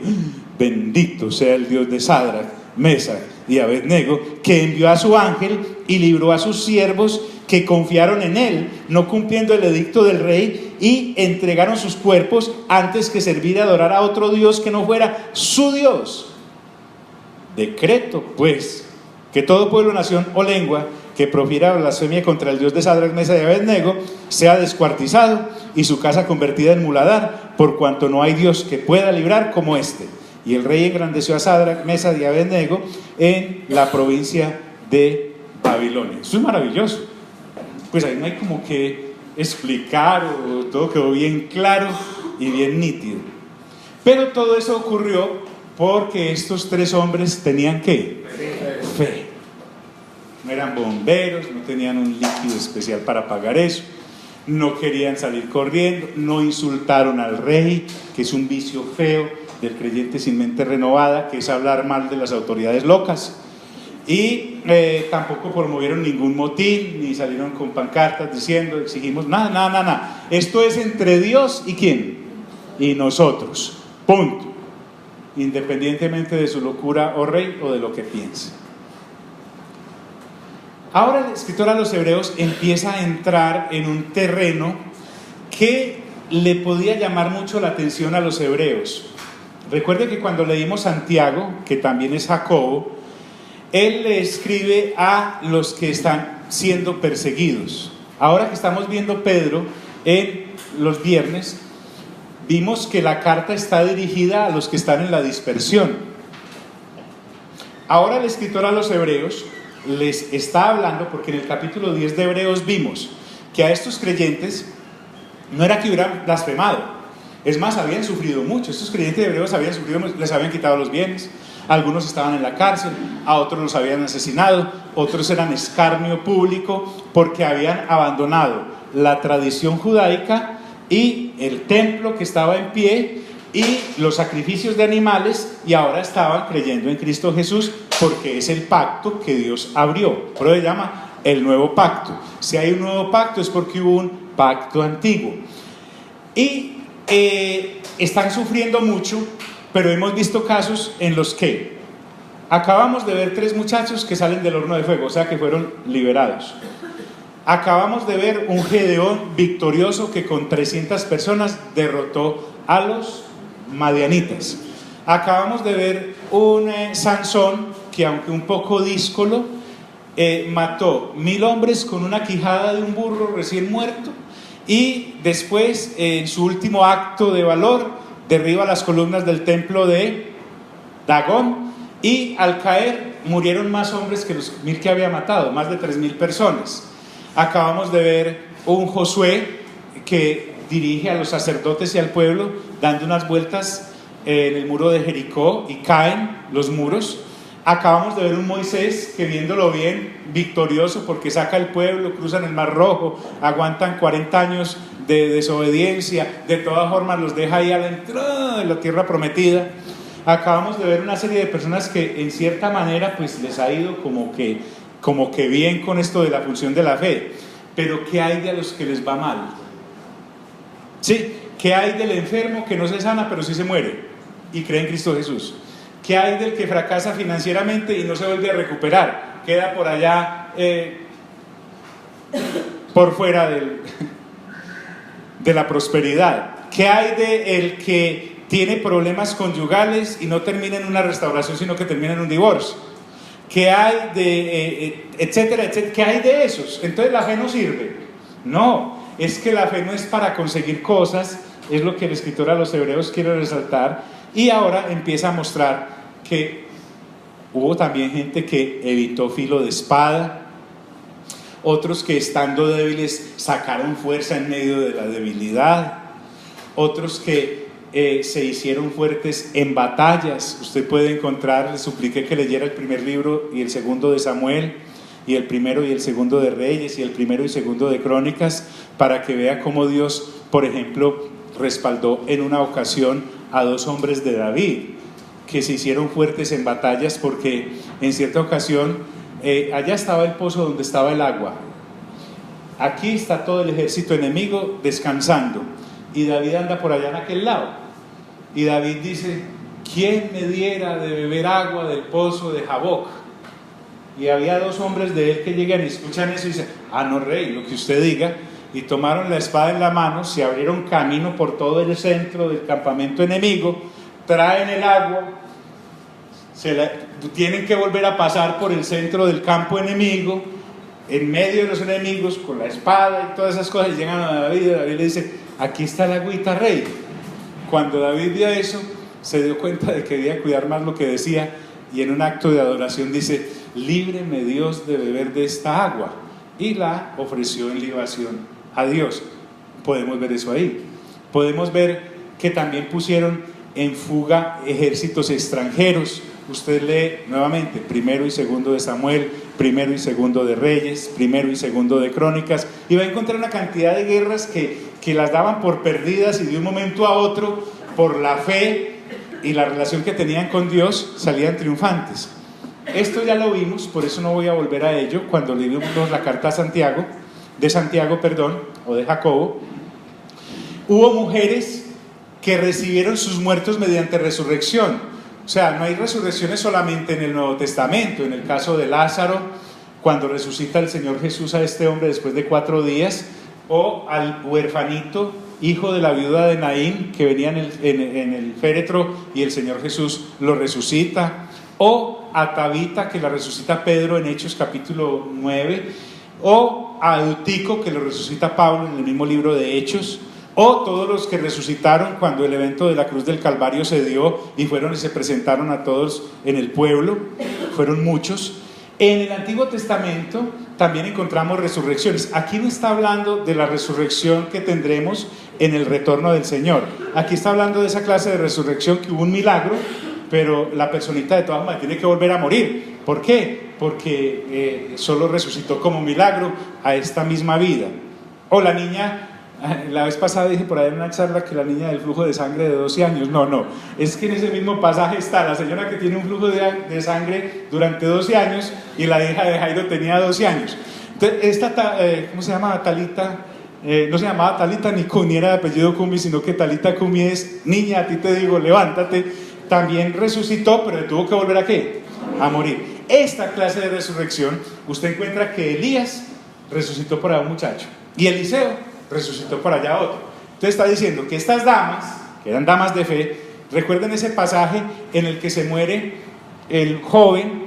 bendito sea el Dios de Sadrac, Mesac y Abednego, que envió a su ángel y libró a sus siervos que confiaron en él, no cumpliendo el edicto del rey, y entregaron sus cuerpos antes que servir y adorar a otro Dios que no fuera su Dios. Decreto, pues, que todo pueblo, nación o lengua que profiera blasfemia contra el Dios de Sadrac, Mesac y Abednego sea descuartizado y su casa convertida en muladar, por cuanto no hay Dios que pueda librar como este. Y el rey engrandeció a Sadrac, Mesac y Abednego en la provincia de Babilonia. Esto es maravilloso. Pues ahí no hay como que explicar, o todo quedó bien claro y bien nítido. Pero todo eso ocurrió porque estos 3 hombres tenían ¿qué? Fe. No eran bomberos, no tenían un líquido especial para pagar eso, no querían salir corriendo, no insultaron al rey, que es un vicio feo del creyente sin mente renovada, que es hablar mal de las autoridades locas. Y tampoco promovieron ningún motín, ni salieron con pancartas diciendo: exigimos, nada. Esto es entre Dios y ¿quién? Y nosotros, punto. Independientemente de su locura, oh rey, o de lo que piense. Ahora el escritor a los hebreos empieza a entrar en un terreno que le podía llamar mucho la atención a los hebreos. Recuerde que cuando leímos Santiago, que también es Jacobo, él le escribe a los que están siendo perseguidos. Ahora que estamos viendo Pedro en los viernes, vimos que la carta está dirigida a los que están en la dispersión. Ahora el escritor a los hebreos les está hablando, porque en el capítulo 10 de Hebreos vimos que a estos creyentes no era que hubieran blasfemado, es más, habían sufrido mucho. Estos creyentes hebreos habían sufrido, les habían quitado los bienes, algunos estaban en la cárcel, a otros los habían asesinado, otros eran escarnio público porque habían abandonado la tradición judaica y el templo que estaba en pie y los sacrificios de animales, y ahora estaban creyendo en Cristo Jesús, porque es el pacto que Dios abrió. Por eso se llama el nuevo pacto. Si hay un nuevo pacto es porque hubo un pacto antiguo. Y están sufriendo mucho, pero hemos visto casos en los que acabamos de ver 3 muchachos que salen del horno de fuego, o sea que fueron liberados. Acabamos de ver un Gedeón victorioso que con 300 personas derrotó a los madianitas. Acabamos de ver un Sansón que, aunque un poco díscolo, mató 1000 hombres con una quijada de un burro recién muerto, y después, en su último acto de valor, derriba las columnas del templo de Dagón, y al caer murieron más hombres que los 1000 que había matado, más de 3000 personas. Acabamos de ver un Josué que dirige a los sacerdotes y al pueblo dando unas vueltas en el muro de Jericó, y caen los muros. Acabamos de ver un Moisés que, viéndolo bien, victorioso porque saca al pueblo, cruzan el Mar Rojo, aguantan 40 años de desobediencia, de todas formas los deja ahí a la entrada de la tierra prometida. Acabamos de ver una serie de personas que en cierta manera pues les ha ido como que bien con esto de la función de la fe. Pero ¿qué hay de los que les va mal? Sí, ¿qué hay del enfermo que no se sana pero sí se muere y cree en Cristo Jesús? ¿Qué hay del que fracasa financieramente y no se vuelve a recuperar? Queda por allá por fuera de la prosperidad? ¿Qué hay de el que tiene problemas conyugales y no termina en una restauración, sino que termina en un divorcio? ¿Qué hay de etcétera, etcétera? ¿Qué hay de esos? Entonces la fe no sirve. No, es que la fe no es para conseguir cosas, es lo que el escritor a los hebreos quiere resaltar, y ahora empieza a mostrar que hubo también gente que evitó filo de espada, otros que estando débiles sacaron fuerza en medio de la debilidad, otros que se hicieron fuertes en batallas. Usted puede encontrar, le supliqué que leyera el primer libro y el segundo de Samuel, y el primero y el segundo de Reyes, y el primero y segundo de Crónicas, para que vea cómo Dios, por ejemplo, respaldó en una ocasión a 2 hombres de David, que se hicieron fuertes en batallas, porque en cierta ocasión, allá estaba el pozo donde estaba el agua, aquí está todo el ejército enemigo descansando, y David anda por allá en aquel lado, y David dice: ¿quién me diera de beber agua del pozo de Jaboc? Y había 2 hombres de él que llegan y escuchan eso y dicen: ah, no, rey, lo que usted diga. Y tomaron la espada en la mano, se abrieron camino por todo el centro del campamento enemigo, traen el agua, tienen que volver a pasar por el centro del campo enemigo, en medio de los enemigos, con la espada y todas esas cosas, y llegan a David, y David le dice: aquí está el agüita, rey. Cuando David vio eso, se dio cuenta de que debía cuidar más lo que decía, y en un acto de adoración dice: líbreme Dios de beber de esta agua, y la ofreció en libación a Dios. Podemos ver eso ahí. Podemos ver que también pusieron en fuga ejércitos extranjeros. Usted lee nuevamente primero y segundo de Samuel, primero y segundo de Reyes, primero y segundo de Crónicas, y va a encontrar una cantidad de guerras que las daban por perdidas, y de un momento a otro, por la fe y la relación que tenían con Dios, salían triunfantes. Esto ya lo vimos, por eso no voy a volver a ello, cuando leímos la carta de Santiago, o de Jacobo. Hubo mujeres que recibieron sus muertos mediante resurrección. O sea, no hay resurrecciones solamente en el Nuevo Testamento. En el caso de Lázaro, cuando resucita el Señor Jesús a este hombre después de 4 días, o al huerfanito, hijo de la viuda de Naín, que venía en el féretro y el Señor Jesús lo resucita, o a Tabita, que la resucita Pedro en Hechos capítulo 9, o a Eutico, que lo resucita Pablo en el mismo libro de Hechos, o todos los que resucitaron cuando el evento de la cruz del Calvario se dio y fueron y se presentaron a todos en el pueblo, fueron muchos. En el Antiguo Testamento también encontramos resurrecciones. Aquí no está hablando de la resurrección que tendremos en el retorno del Señor. Aquí está hablando de esa clase de resurrección que hubo un milagro, pero la personita de todas maneras tiene que volver a morir. ¿Por qué? Porque solo resucitó como milagro a esta misma vida. O la niña, la vez pasada dije por ahí en una charla que la niña del flujo de sangre de 12 años, no, es que en ese mismo pasaje está la señora que tiene un flujo de sangre durante 12 años y la hija de Jairo tenía 12 años. Entonces, esta, ¿cómo se llama? Talita, no se llamaba Talita ni Cumi, era de apellido Cumi, sino que Talita Cumi es: niña, a ti te digo, levántate. También resucitó, pero tuvo que volver ¿a qué? A morir. Esta clase de resurrección, usted encuentra que Elías resucitó por allá un muchacho, y Eliseo resucitó por allá otro. Entonces está diciendo que estas damas, que eran damas de fe, recuerden ese pasaje en el que se muere el joven.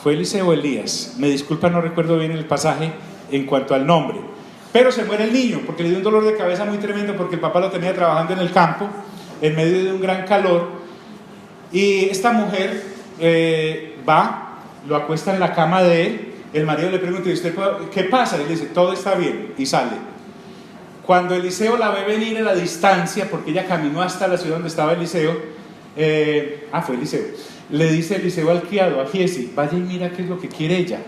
¿Fue Eliseo o Elías? Me disculpa, no recuerdo bien el pasaje en cuanto al nombre, pero se muere el niño porque le dio un dolor de cabeza muy tremendo, porque el papá lo tenía trabajando en el campo en medio de un gran calor, y esta mujer va, lo acuesta en la cama de él. El marido le pregunta: ¿y usted qué pasa? Y le dice: todo está bien, y sale. Cuando Eliseo la ve venir a la distancia, porque ella caminó hasta la ciudad donde estaba Eliseo, fue Eliseo, le dice Eliseo al criado, a Giesi: vaya y mira qué es lo que quiere ella.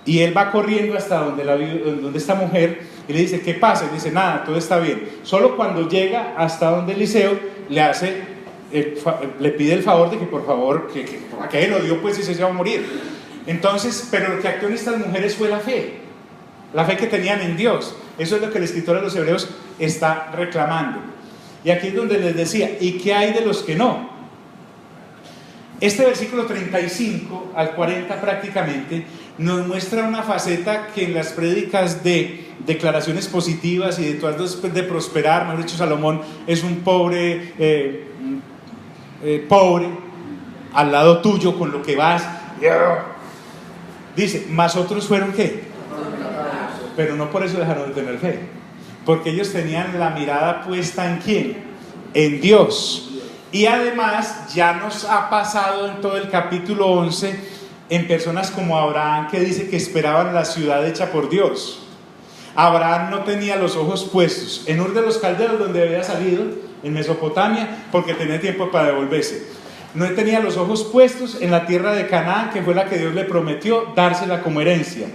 Y él va corriendo hasta donde esta mujer, y le dice: ¿qué pasa? Y dice: nada, todo está bien. Solo cuando llega hasta donde Eliseo, le pide el favor de que por favor, que él lo dio, pues, y se va a morir. Entonces, pero lo que actuó en estas mujeres fue la fe que tenían en Dios. Eso es lo que el escritor de los Hebreos está reclamando. Y aquí es donde les decía: ¿y qué hay de los que no? Este versículo 35 al 40 prácticamente nos muestra una faceta que en las prédicas de declaraciones positivas y de tú has de prosperar, mejor dicho, Salomón es un pobre al lado tuyo con lo que vas. Dice, mas otros fueron ¿qué? Pero no por eso dejaron de tener fe, porque ellos tenían la mirada puesta ¿en quién? En Dios. Y además ya nos ha pasado en todo el capítulo 11 en personas como Abraham, que dice que esperaban la ciudad hecha por Dios. Abraham no tenía los ojos puestos en Ur de los Caldeos, donde había salido, en Mesopotamia, porque tenía tiempo para devolverse. No tenía los ojos puestos en la tierra de Canaán, que fue la que Dios le prometió dársela como herencia.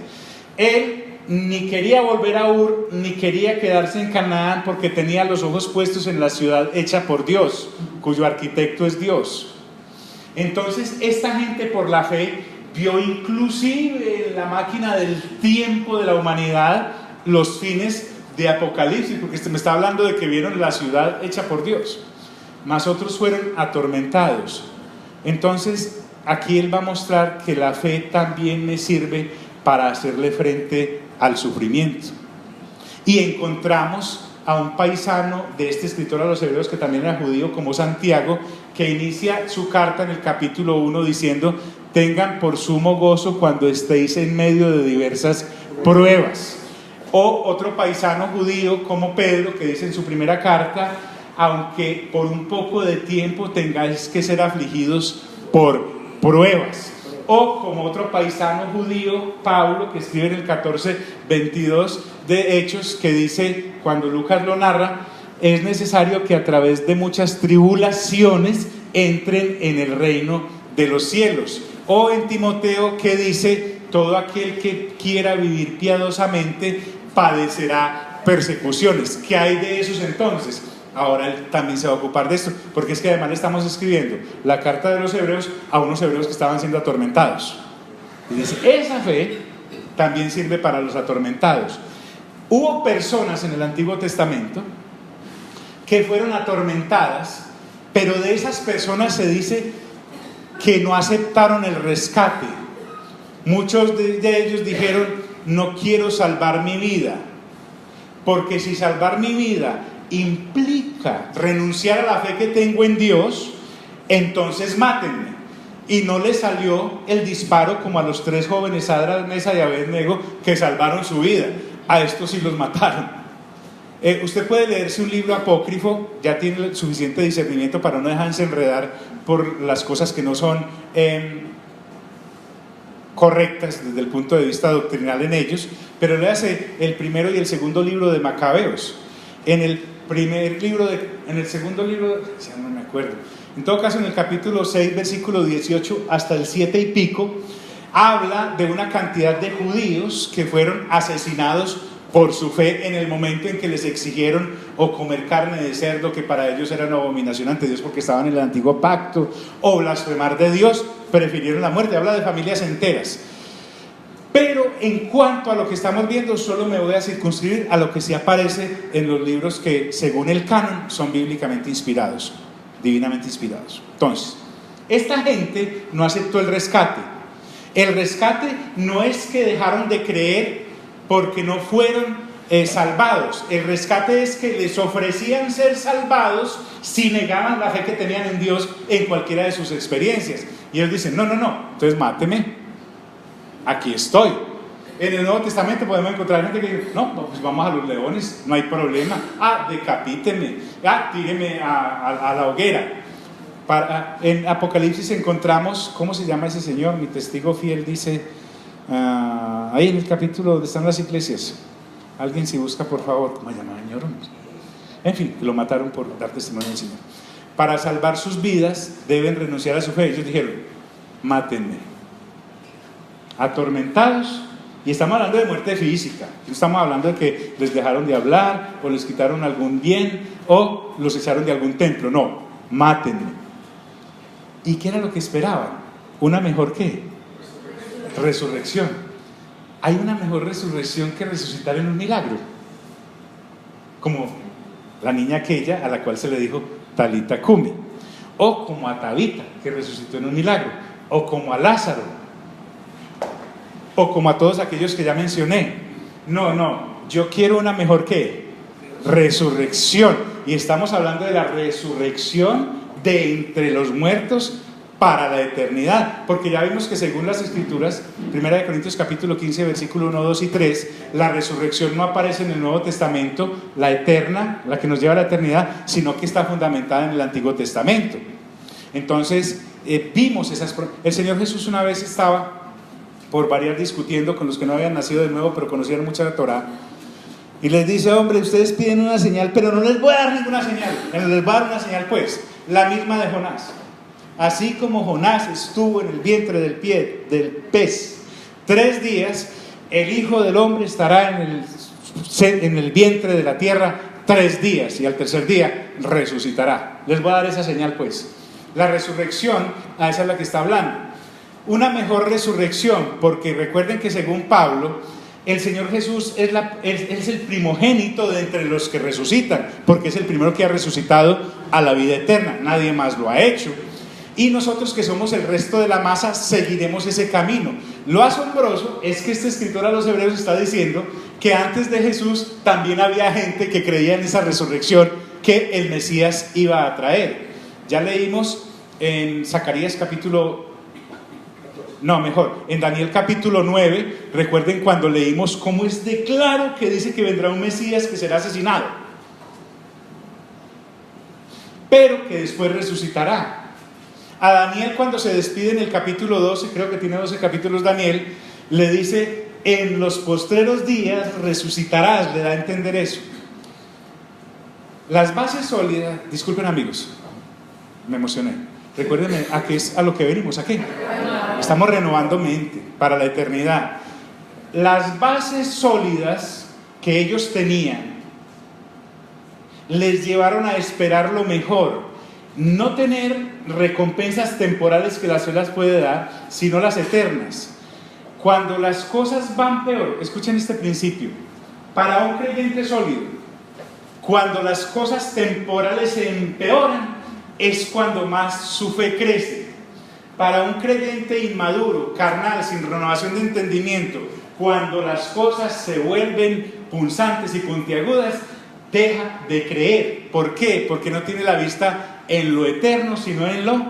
Él ni quería volver a Ur, ni quería quedarse en Canaán, porque tenía los ojos puestos en la ciudad hecha por Dios, cuyo arquitecto es Dios. Entonces esta gente por la fe vio inclusive en la máquina del tiempo de la humanidad los fines de Apocalipsis, porque me está hablando de que vieron la ciudad hecha por Dios. Mas otros fueron atormentados. Entonces aquí él va a mostrar que la fe también me sirve para hacerle frente al sufrimiento. Y encontramos a un paisano de este escritor a los hebreos, que también era judío, como Santiago, que inicia su carta en el capítulo 1 diciendo: tengan por sumo gozo cuando estéis en medio de diversas pruebas. O otro paisano judío como Pedro, que dice en su primera carta: aunque por un poco de tiempo tengáis que ser afligidos por pruebas. O como otro paisano judío, Pablo, que escribe en el 14:22 de Hechos, que dice, cuando Lucas lo narra, es necesario que a través de muchas tribulaciones entren en el reino de los cielos. O en Timoteo, que dice, todo aquel que quiera vivir piadosamente padecerá persecuciones. ¿Qué hay de esos entonces? Ahora él también se va a ocupar de esto, porque es que además le estamos escribiendo la carta de los hebreos a unos hebreos que estaban siendo atormentados. Y dice, esa fe también sirve para los atormentados. Hubo personas en el Antiguo Testamento que fueron atormentadas, pero de esas personas se dice que no aceptaron el rescate. Muchos de ellos dijeron, no quiero salvar mi vida, porque si salvar mi vida implica renunciar a la fe que tengo en Dios, entonces mátenme. Y no le salió el disparo como a los 3 jóvenes, Sadrach, Mesach y Abednego, que salvaron su vida. A estos sí los mataron. Usted puede leerse un libro apócrifo, ya tiene suficiente discernimiento para no dejarse enredar por las cosas que no son correctas desde el punto de vista doctrinal en ellos, pero léase el primero y el segundo libro de Macabeos. En el segundo libro, ya no me acuerdo, en todo caso en el capítulo 6, versículo 18 hasta el 7 y pico, habla de una cantidad de judíos que fueron asesinados por su fe en el momento en que les exigieron o comer carne de cerdo, que para ellos era una abominación ante Dios porque estaban en el antiguo pacto, o blasfemar de Dios, prefirieron la muerte. Habla de familias enteras. Pero en cuanto a lo que estamos viendo, solo me voy a circunscribir a lo que sí aparece en los libros que, según el canon, son bíblicamente inspirados, divinamente inspirados. Entonces, esta gente no aceptó el rescate. El rescate no es que dejaron de creer porque no fueron salvados. El rescate es que les ofrecían ser salvados si negaban la fe que tenían en Dios en cualquiera de sus experiencias. Y ellos dicen, no, entonces máteme. Aquí estoy. En el Nuevo Testamento podemos encontrar gente que dice, no, pues vamos a los leones, no hay problema. Decapíteme, tíreme a la hoguera. En Apocalipsis encontramos, ¿cómo se llama ese señor? Mi testigo fiel dice, ahí en el capítulo donde están las iglesias, alguien si busca por favor, ¿cómo se llama el señor? En fin, lo mataron por dar testimonio del Señor. Para salvar sus vidas deben renunciar a su fe. Ellos dijeron, mátenme. Atormentados, y estamos hablando de muerte física, no estamos hablando de que les dejaron de hablar o les quitaron algún bien o los echaron de algún templo. No, mátenme. ¿Y qué era lo que esperaban? ¿Una mejor qué? Resurrección. ¿Hay una mejor resurrección que resucitar en un milagro? Como la niña aquella a la cual se le dijo Talita Cumi, o como a Tabita, que resucitó en un milagro, o como a Lázaro. o como a todos aquellos que ya mencioné. No, yo quiero una mejor ¿qué? Resurrección. Y estamos hablando de la resurrección de entre los muertos para la eternidad, porque ya vimos que según las Escrituras, 1 Corintios capítulo 15, versículo 1, 2 y 3, la resurrección no aparece en el Nuevo Testamento, la eterna, la que nos lleva a la eternidad, sino que está fundamentada en el Antiguo Testamento. Entonces, vimos el Señor Jesús una vez estaba, por variar, discutiendo con los que no habían nacido de nuevo, pero conocían mucha la Torá, y les dice: hombre, ustedes piden una señal, pero no les voy a dar ninguna señal. Les voy a dar una señal, pues, la misma de Jonás. Así como Jonás estuvo en el vientre del pez 3 días, el Hijo del Hombre estará en el vientre de la tierra 3 días, y al tercer día resucitará. Les voy a dar esa señal, pues. La resurrección, a esa es la que está hablando. Una mejor resurrección, porque recuerden que según Pablo, el Señor Jesús es el primogénito de entre los que resucitan, porque es el primero que ha resucitado a la vida eterna. Nadie más lo ha hecho. Y nosotros, que somos el resto de la masa, seguiremos ese camino. Lo asombroso es que este escritor a los hebreos está diciendo que antes de Jesús también había gente que creía en esa resurrección que el Mesías iba a traer. Ya leímos en Zacarías en Daniel capítulo 9, recuerden cuando leímos cómo es de claro que dice que vendrá un Mesías que será asesinado, pero que después resucitará. A Daniel, cuando se despide en el capítulo 12, creo que tiene 12 capítulos Daniel, le dice: en los postreros días resucitarás, le da a entender eso. Las bases sólidas, disculpen amigos, me emocioné, recuérdenme a qué es a lo que venimos aquí. Estamos renovando mente para la eternidad. Las bases sólidas que ellos tenían les llevaron a esperar lo mejor. No tener recompensas temporales que la fe las puede dar, sino las eternas. Cuando las cosas van peor, escuchen este principio, para un creyente sólido, cuando las cosas temporales se empeoran, es cuando más su fe crece. Para un creyente inmaduro, carnal, sin renovación de entendimiento, cuando las cosas se vuelven punzantes y puntiagudas, deja de creer. ¿Por qué? Porque no tiene la vista en lo eterno, sino en lo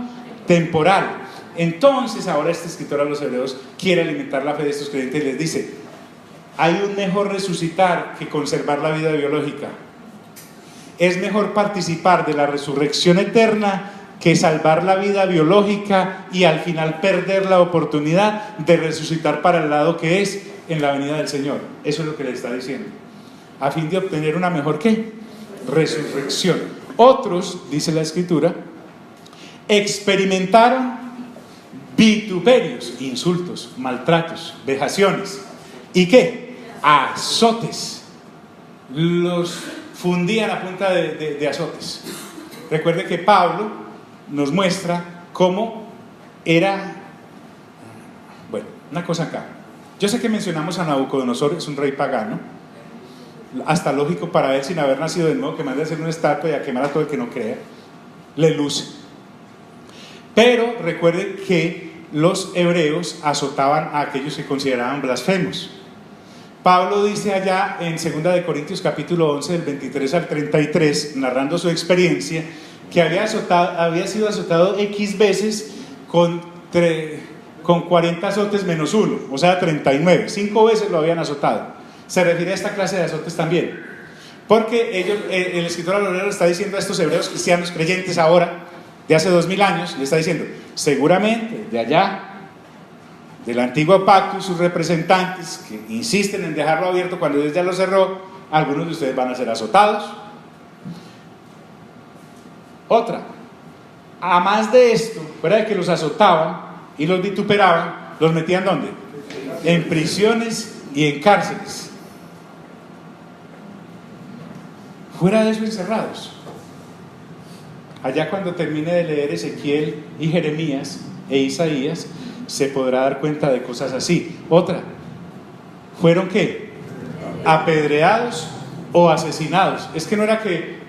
temporal. Entonces ahora este escritor a los hebreos quiere alimentar la fe de estos creyentes y les dice: hay un mejor resucitar que conservar la vida biológica. Es mejor participar de la resurrección eterna que salvar la vida biológica y al final perder la oportunidad de resucitar para el lado que es en la venida del Señor. Eso es lo que le está diciendo, a fin de obtener una mejor ¿qué? Resurrección. Otros, dice la Escritura, experimentaron vituperios, insultos, maltratos, vejaciones. ¿Y qué? Azotes. Los fundían a punta de azotes. Recuerde que Pablo nos muestra cómo era. Bueno, una cosa acá. Yo sé que mencionamos a Nabucodonosor, es un rey pagano. Hasta lógico para él, sin haber nacido de nuevo, que mande a hacer una estatua y a quemar a todo el que no crea. Le luce. Pero recuerden que los hebreos azotaban a aquellos que consideraban blasfemos. Pablo dice allá en 2 Corintios capítulo 11, del 23 al 33, narrando su experiencia, que había sido azotado X veces con 40 azotes menos 1, o sea 39, 5 veces lo habían azotado. Se refiere a esta clase de azotes también, porque el escritor a los hebreos está diciendo a estos hebreos cristianos creyentes ahora, de hace 2000 años, le está diciendo: seguramente de allá, del antiguo pacto, y sus representantes que insisten en dejarlo abierto cuando Dios ya lo cerró, algunos de ustedes van a ser azotados. Otra, a más de esto, fuera de que los azotaban y los vituperaban, los metían ¿dónde? En prisiones y en cárceles. Fuera de eso, encerrados. Allá, cuando termine de leer Ezequiel y Jeremías e Isaías, se podrá dar cuenta de cosas así. Otra, ¿fueron qué? Apedreados o asesinados. Es que no era que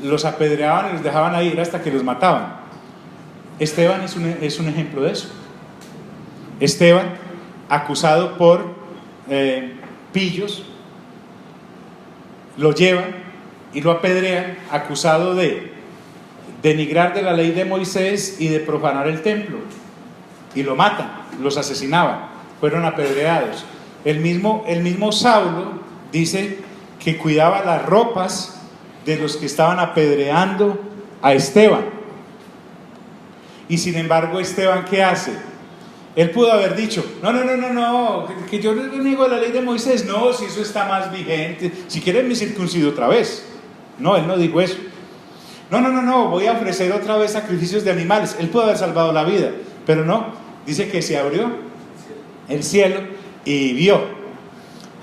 los apedreaban y los dejaban ahí, era hasta que los mataban. Esteban es un ejemplo de eso. Esteban acusado por pillos, lo llevan y lo apedrean, acusado de denigrar de la ley de Moisés y de profanar el templo, y lo matan, los asesinaban, fueron apedreados. El mismo Saulo dice que cuidaba las ropas de los que estaban apedreando a Esteban. Y sin embargo, Esteban, ¿qué hace? Él pudo haber dicho, no, que yo no niego la ley de Moisés. No, si eso está más vigente, si quieren me circuncido otra vez. No, él no dijo eso. No, voy a ofrecer otra vez sacrificios de animales. Él pudo haber salvado la vida, pero no. Dice que se abrió el cielo y vio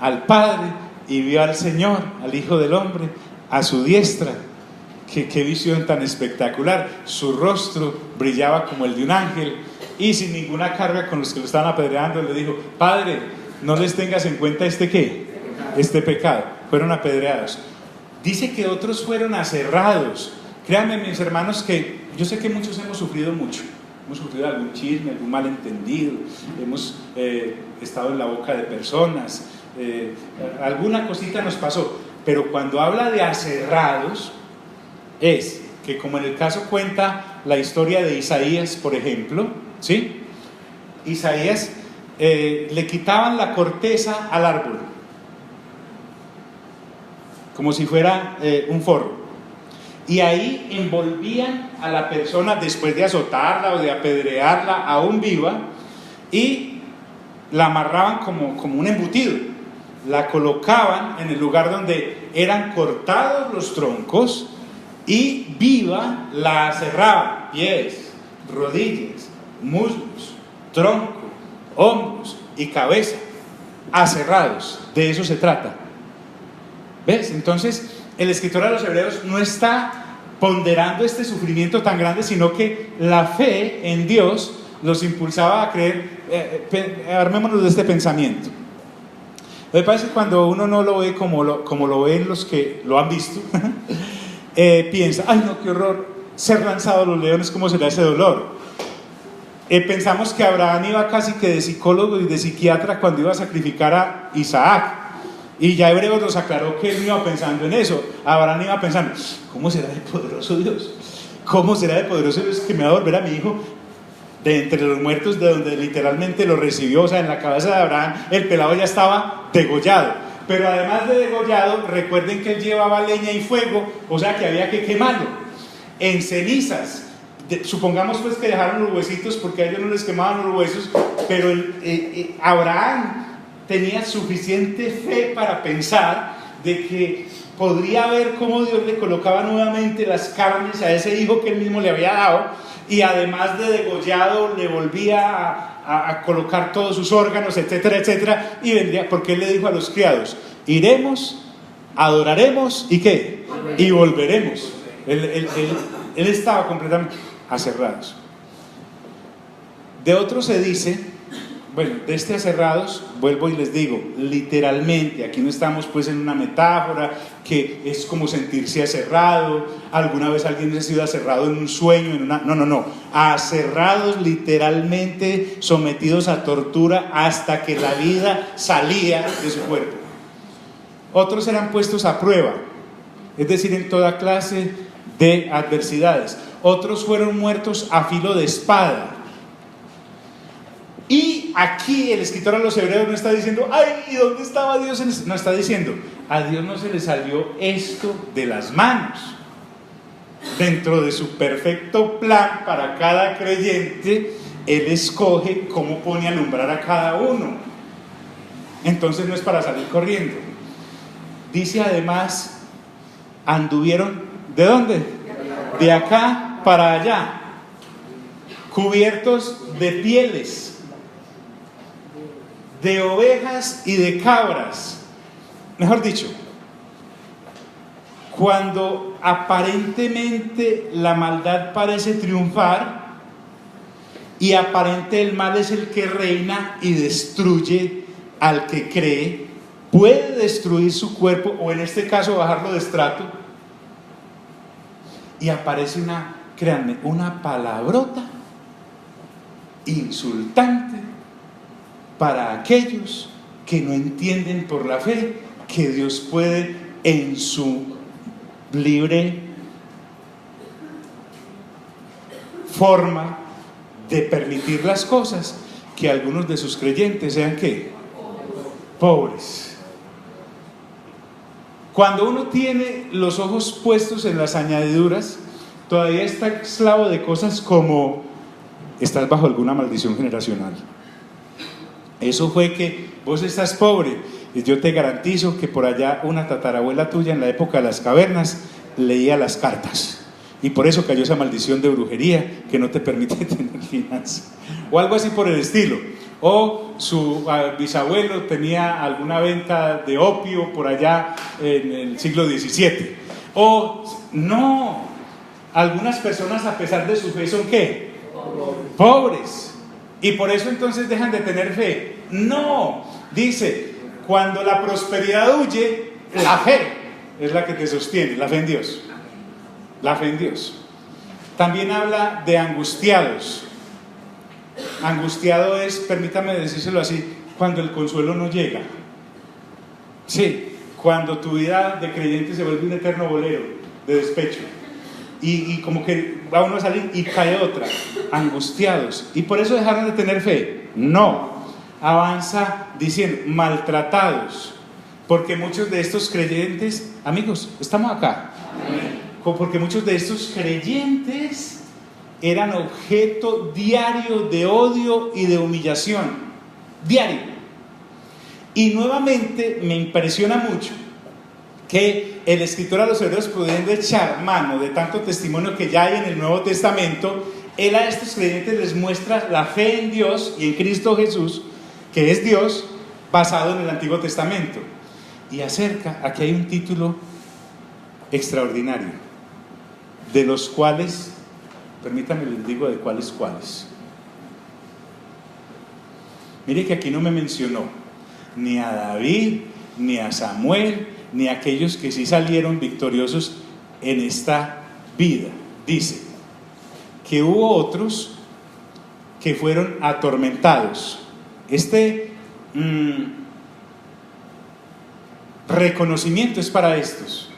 al Padre y vio al Señor, al Hijo del Hombre, a su diestra. Qué visión tan espectacular. Su rostro brillaba como el de un ángel, y sin ninguna carga con los que lo estaban apedreando, le dijo: Padre, no les tengas en cuenta este pecado. Fueron apedreados. Dice que otros fueron aserrados. Créanme, mis hermanos, que yo sé que muchos hemos sufrido mucho. Hemos sufrido algún chisme, algún malentendido, hemos estado en la boca de personas, alguna cosita nos pasó. Pero cuando habla de aserrados, es que, como en el caso cuenta la historia de Isaías, por ejemplo, ¿sí? Isaías, le quitaban la corteza al árbol, como si fuera un forro, y ahí envolvían a la persona después de azotarla o de apedrearla aún viva, y la amarraban como un embutido, la colocaban en el lugar donde eran cortados los troncos, y viva la aserraban: pies, rodillas, muslos, tronco, hombros y cabeza, aserrados. De eso se trata. ¿Ves? Entonces el escritor a los Hebreos no está ponderando este sufrimiento tan grande, sino que la fe en Dios los impulsaba a creer. Armémonos de este pensamiento. Me parece que cuando uno no lo ve como lo ven los que lo han visto, piensa: ay no, qué horror ser lanzado a los leones, ¿cómo será ese dolor? Pensamos que Abraham iba casi que de psicólogo y de psiquiatra cuando iba a sacrificar a Isaac, y ya Hebreos nos aclaró que él no iba pensando en eso. Abraham iba pensando: ¿cómo será de poderoso Dios? ¿Cómo será de poderoso Dios que me va a volver a mi hijo de entre los muertos, de donde literalmente lo recibió? O sea, en la cabeza de Abraham el pelado ya estaba degollado. Pero además de degollado, recuerden que él llevaba leña y fuego, o sea que había que quemarlo en cenizas. Supongamos pues que dejaron los huesitos, porque a ellos no les quemaban los huesos, pero Abraham tenía suficiente fe para pensar de que podría ver cómo Dios le colocaba nuevamente las carnes a ese hijo que él mismo le había dado, y además de degollado le volvía a colocar todos sus órganos, etcétera, etcétera, y vendría, porque él le dijo a los criados: iremos, adoraremos, ¿y qué? Y volveremos. Él estaba completamente aserrados. De otros se dice, bueno, de este aserrados, vuelvo y les digo, literalmente, aquí no estamos pues en una metáfora que es como sentirse aserrado. Alguna vez alguien ha sido aserrado en un sueño, no, aserrados literalmente, sometidos a tortura hasta que la vida salía de su cuerpo. Otros eran puestos a prueba, es decir, en toda clase de adversidades. Otros fueron muertos a filo de espada. Y aquí el escritor a los Hebreos no está diciendo: ay, ¿y dónde estaba Dios en esto? No, está diciendo: a Dios no se le salió esto de las manos. Dentro de su perfecto plan para cada creyente, Él escoge cómo pone a alumbrar a cada uno. Entonces no es para salir corriendo. Dice además: anduvieron, ¿de dónde? De acá para allá, cubiertos de pieles de ovejas y de cabras. Mejor dicho, cuando aparentemente la maldad parece triunfar y aparente el mal es el que reina y destruye al que cree, puede destruir su cuerpo, o en este caso bajarlo de estrato, y aparece una palabrota insultante para aquellos que no entienden por la fe que Dios puede en su libre forma de permitir las cosas, que algunos de sus creyentes sean ¿qué? Pobres. Cuando uno tiene los ojos puestos en las añadiduras, todavía está esclavo de cosas como: estás bajo alguna maldición generacional. Eso fue que vos estás pobre, y yo te garantizo que por allá una tatarabuela tuya en la época de las cavernas leía las cartas, y por eso cayó esa maldición de brujería que no te permite tener finanzas, o algo así por el estilo. O su bisabuelo tenía alguna venta de opio por allá en el siglo XVII. O no, algunas personas, a pesar de su fe, son ¿qué? Pobres. Y por eso entonces dejan de tener fe. No, dice, cuando la prosperidad huye, la fe es la que te sostiene, la fe en Dios. La fe en Dios. También habla de angustiados. Angustiado es, permítame decírselo así, cuando el consuelo no llega. Sí, cuando tu vida de creyente se vuelve un eterno bolero de despecho. Y como que va uno a salir y cae otra. Angustiados. ¿Y por eso dejaron de tener fe? No. Avanza diciendo, maltratados. Porque muchos de estos creyentes, amigos, estamos acá. Porque muchos de estos creyentes eran objeto diario de odio y de humillación. Diario. Y nuevamente me impresiona mucho que el escritor a los Hebreos, pudiendo echar mano de tanto testimonio que ya hay en el Nuevo Testamento, él a estos creyentes les muestra la fe en Dios y en Cristo Jesús, que es Dios, basado en el Antiguo Testamento. Y acerca, aquí hay un título extraordinario, de los cuales, permítanme les digo de cuáles. Mire que aquí no me mencionó ni a David, ni a Samuel, ni a aquellos que sí salieron victoriosos en esta vida. Dice que hubo otros que fueron atormentados. Reconocimiento es para estos.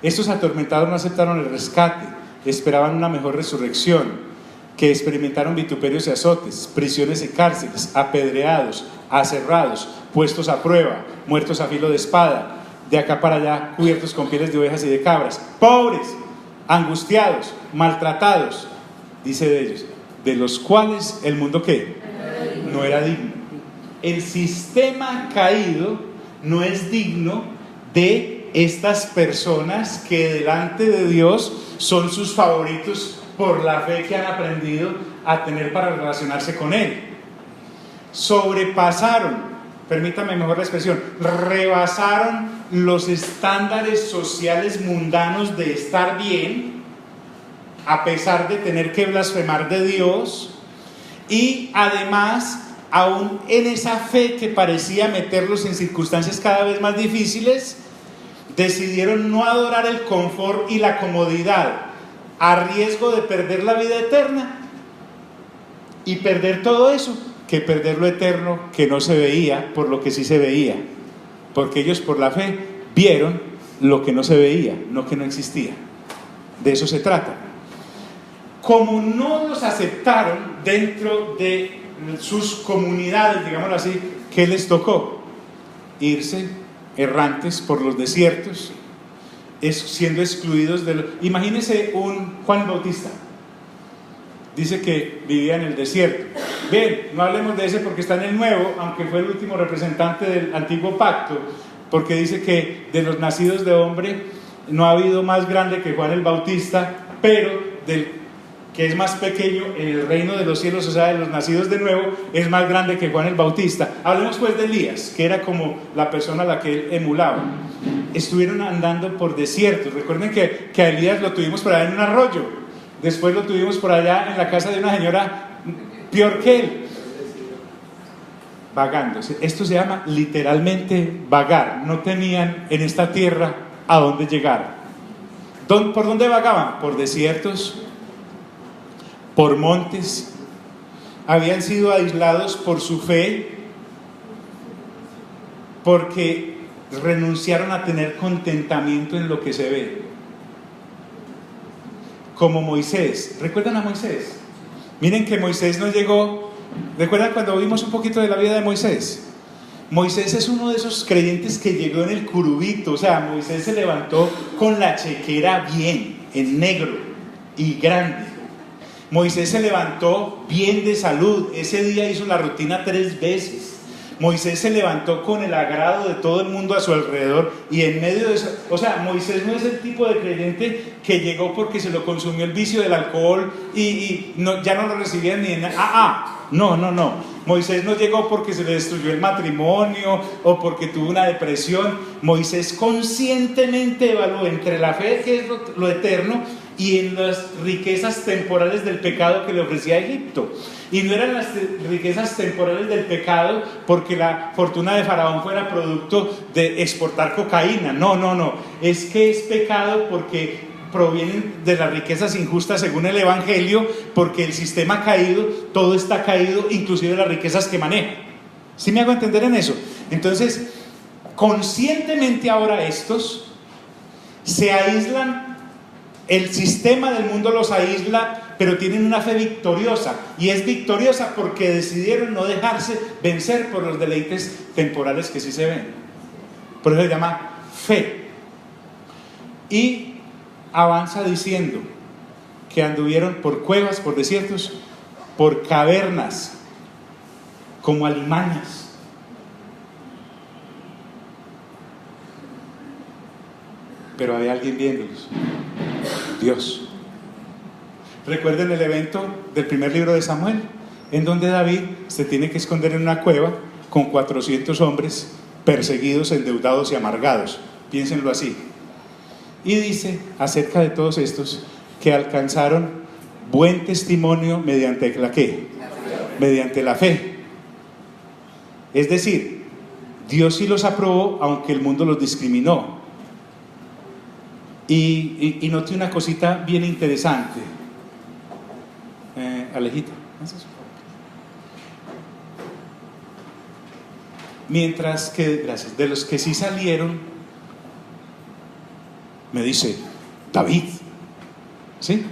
Estos atormentados no aceptaron el rescate, esperaban una mejor resurrección, que experimentaron vituperios y azotes, prisiones y cárceles, apedreados, aserrados, puestos a prueba, muertos a filo de espada, de acá para allá cubiertos con pieles de ovejas y de cabras, pobres, angustiados, maltratados, dice de ellos, de los cuales el mundo ¿qué? No era digno. El sistema caído no es digno de estas personas que delante de Dios son sus favoritos por la fe que han aprendido a tener para relacionarse con Él. Sobrepasaron, permítame mejor la expresión, rebasaron los estándares sociales mundanos de estar bien, a pesar de tener que blasfemar de Dios, y además, aún en esa fe que parecía meterlos en circunstancias cada vez más difíciles, decidieron no adorar el confort y la comodidad, a riesgo de perder la vida eterna y perder todo eso, que perder lo eterno que no se veía por lo que sí se veía, porque ellos por la fe vieron lo que no se veía, no que no existía. De eso se trata. Como no los aceptaron dentro de sus comunidades, digámoslo así, ¿qué les tocó? Irse errantes por los desiertos, siendo excluidos de imagínense un Juan Bautista, dice que vivía en el desierto. Bien, no hablemos de ese porque está en el Nuevo, aunque fue el último representante del Antiguo Pacto, porque dice que de los nacidos de hombre no ha habido más grande que Juan el Bautista, pero del que es más pequeño en el reino de los cielos, o sea, de los nacidos de nuevo, es más grande que Juan el Bautista. Hablemos pues de Elías, que era como la persona a la que él emulaba. Estuvieron andando por desiertos. Recuerden que a Elías lo tuvimos por allá en un arroyo, después lo tuvimos por allá en la casa de una señora peor que él, vagando. Esto se llama literalmente vagar. No tenían en esta tierra a dónde llegar. ¿Por dónde vagaban? Por desiertos, por montes. Habían sido aislados por su fe porque renunciaron a tener contentamiento en lo que se ve. Como Moisés. ¿Recuerdan a Moisés? Miren que Moisés no llegó. ¿Recuerdan cuando vimos un poquito de la vida de Moisés? Moisés es uno de esos creyentes que llegó en el curubito. O sea, Moisés se levantó con la chequera bien, en negro y grande. Moisés se levantó bien de salud. Ese día hizo la rutina 3 veces. Moisés se levantó con el agrado de todo el mundo a su alrededor, y en medio de eso, o sea, Moisés no es el tipo de creyente que llegó porque se lo consumió el vicio del alcohol y no, ya no lo recibían ni en nada. No. Moisés no llegó porque se le destruyó el matrimonio o porque tuvo una depresión. Moisés conscientemente evaluó entre la fe, que es lo eterno, y en las riquezas temporales del pecado que le ofrecía Egipto. Y no eran las riquezas temporales del pecado porque la fortuna de Faraón fuera producto de exportar cocaína. No. Es que es pecado porque provienen de las riquezas injustas según el Evangelio, porque el sistema caído, todo está caído, inclusive las riquezas que maneja. ¿Sí me hago entender en eso? Entonces, conscientemente ahora estos se aíslan. El sistema del mundo los aísla, pero tienen una fe victoriosa, y es victoriosa porque decidieron no dejarse vencer por los deleites temporales que sí se ven. Por eso se llama fe. Y avanza diciendo que anduvieron por cuevas, por desiertos, por cavernas, como alimañas. Pero había alguien viéndolos. Dios. Recuerden el evento del primer libro de Samuel, en donde David se tiene que esconder en una cueva con 400 hombres perseguidos, endeudados y amargados. Piénsenlo así. Y dice acerca de todos estos que alcanzaron buen testimonio mediante la ¿qué? Mediante la fe. Es decir, Dios sí los aprobó, aunque el mundo los discriminó. Y noté una cosita bien interesante. Alejita, mientras que, gracias, de los que sí salieron, me dice David, ¿sí?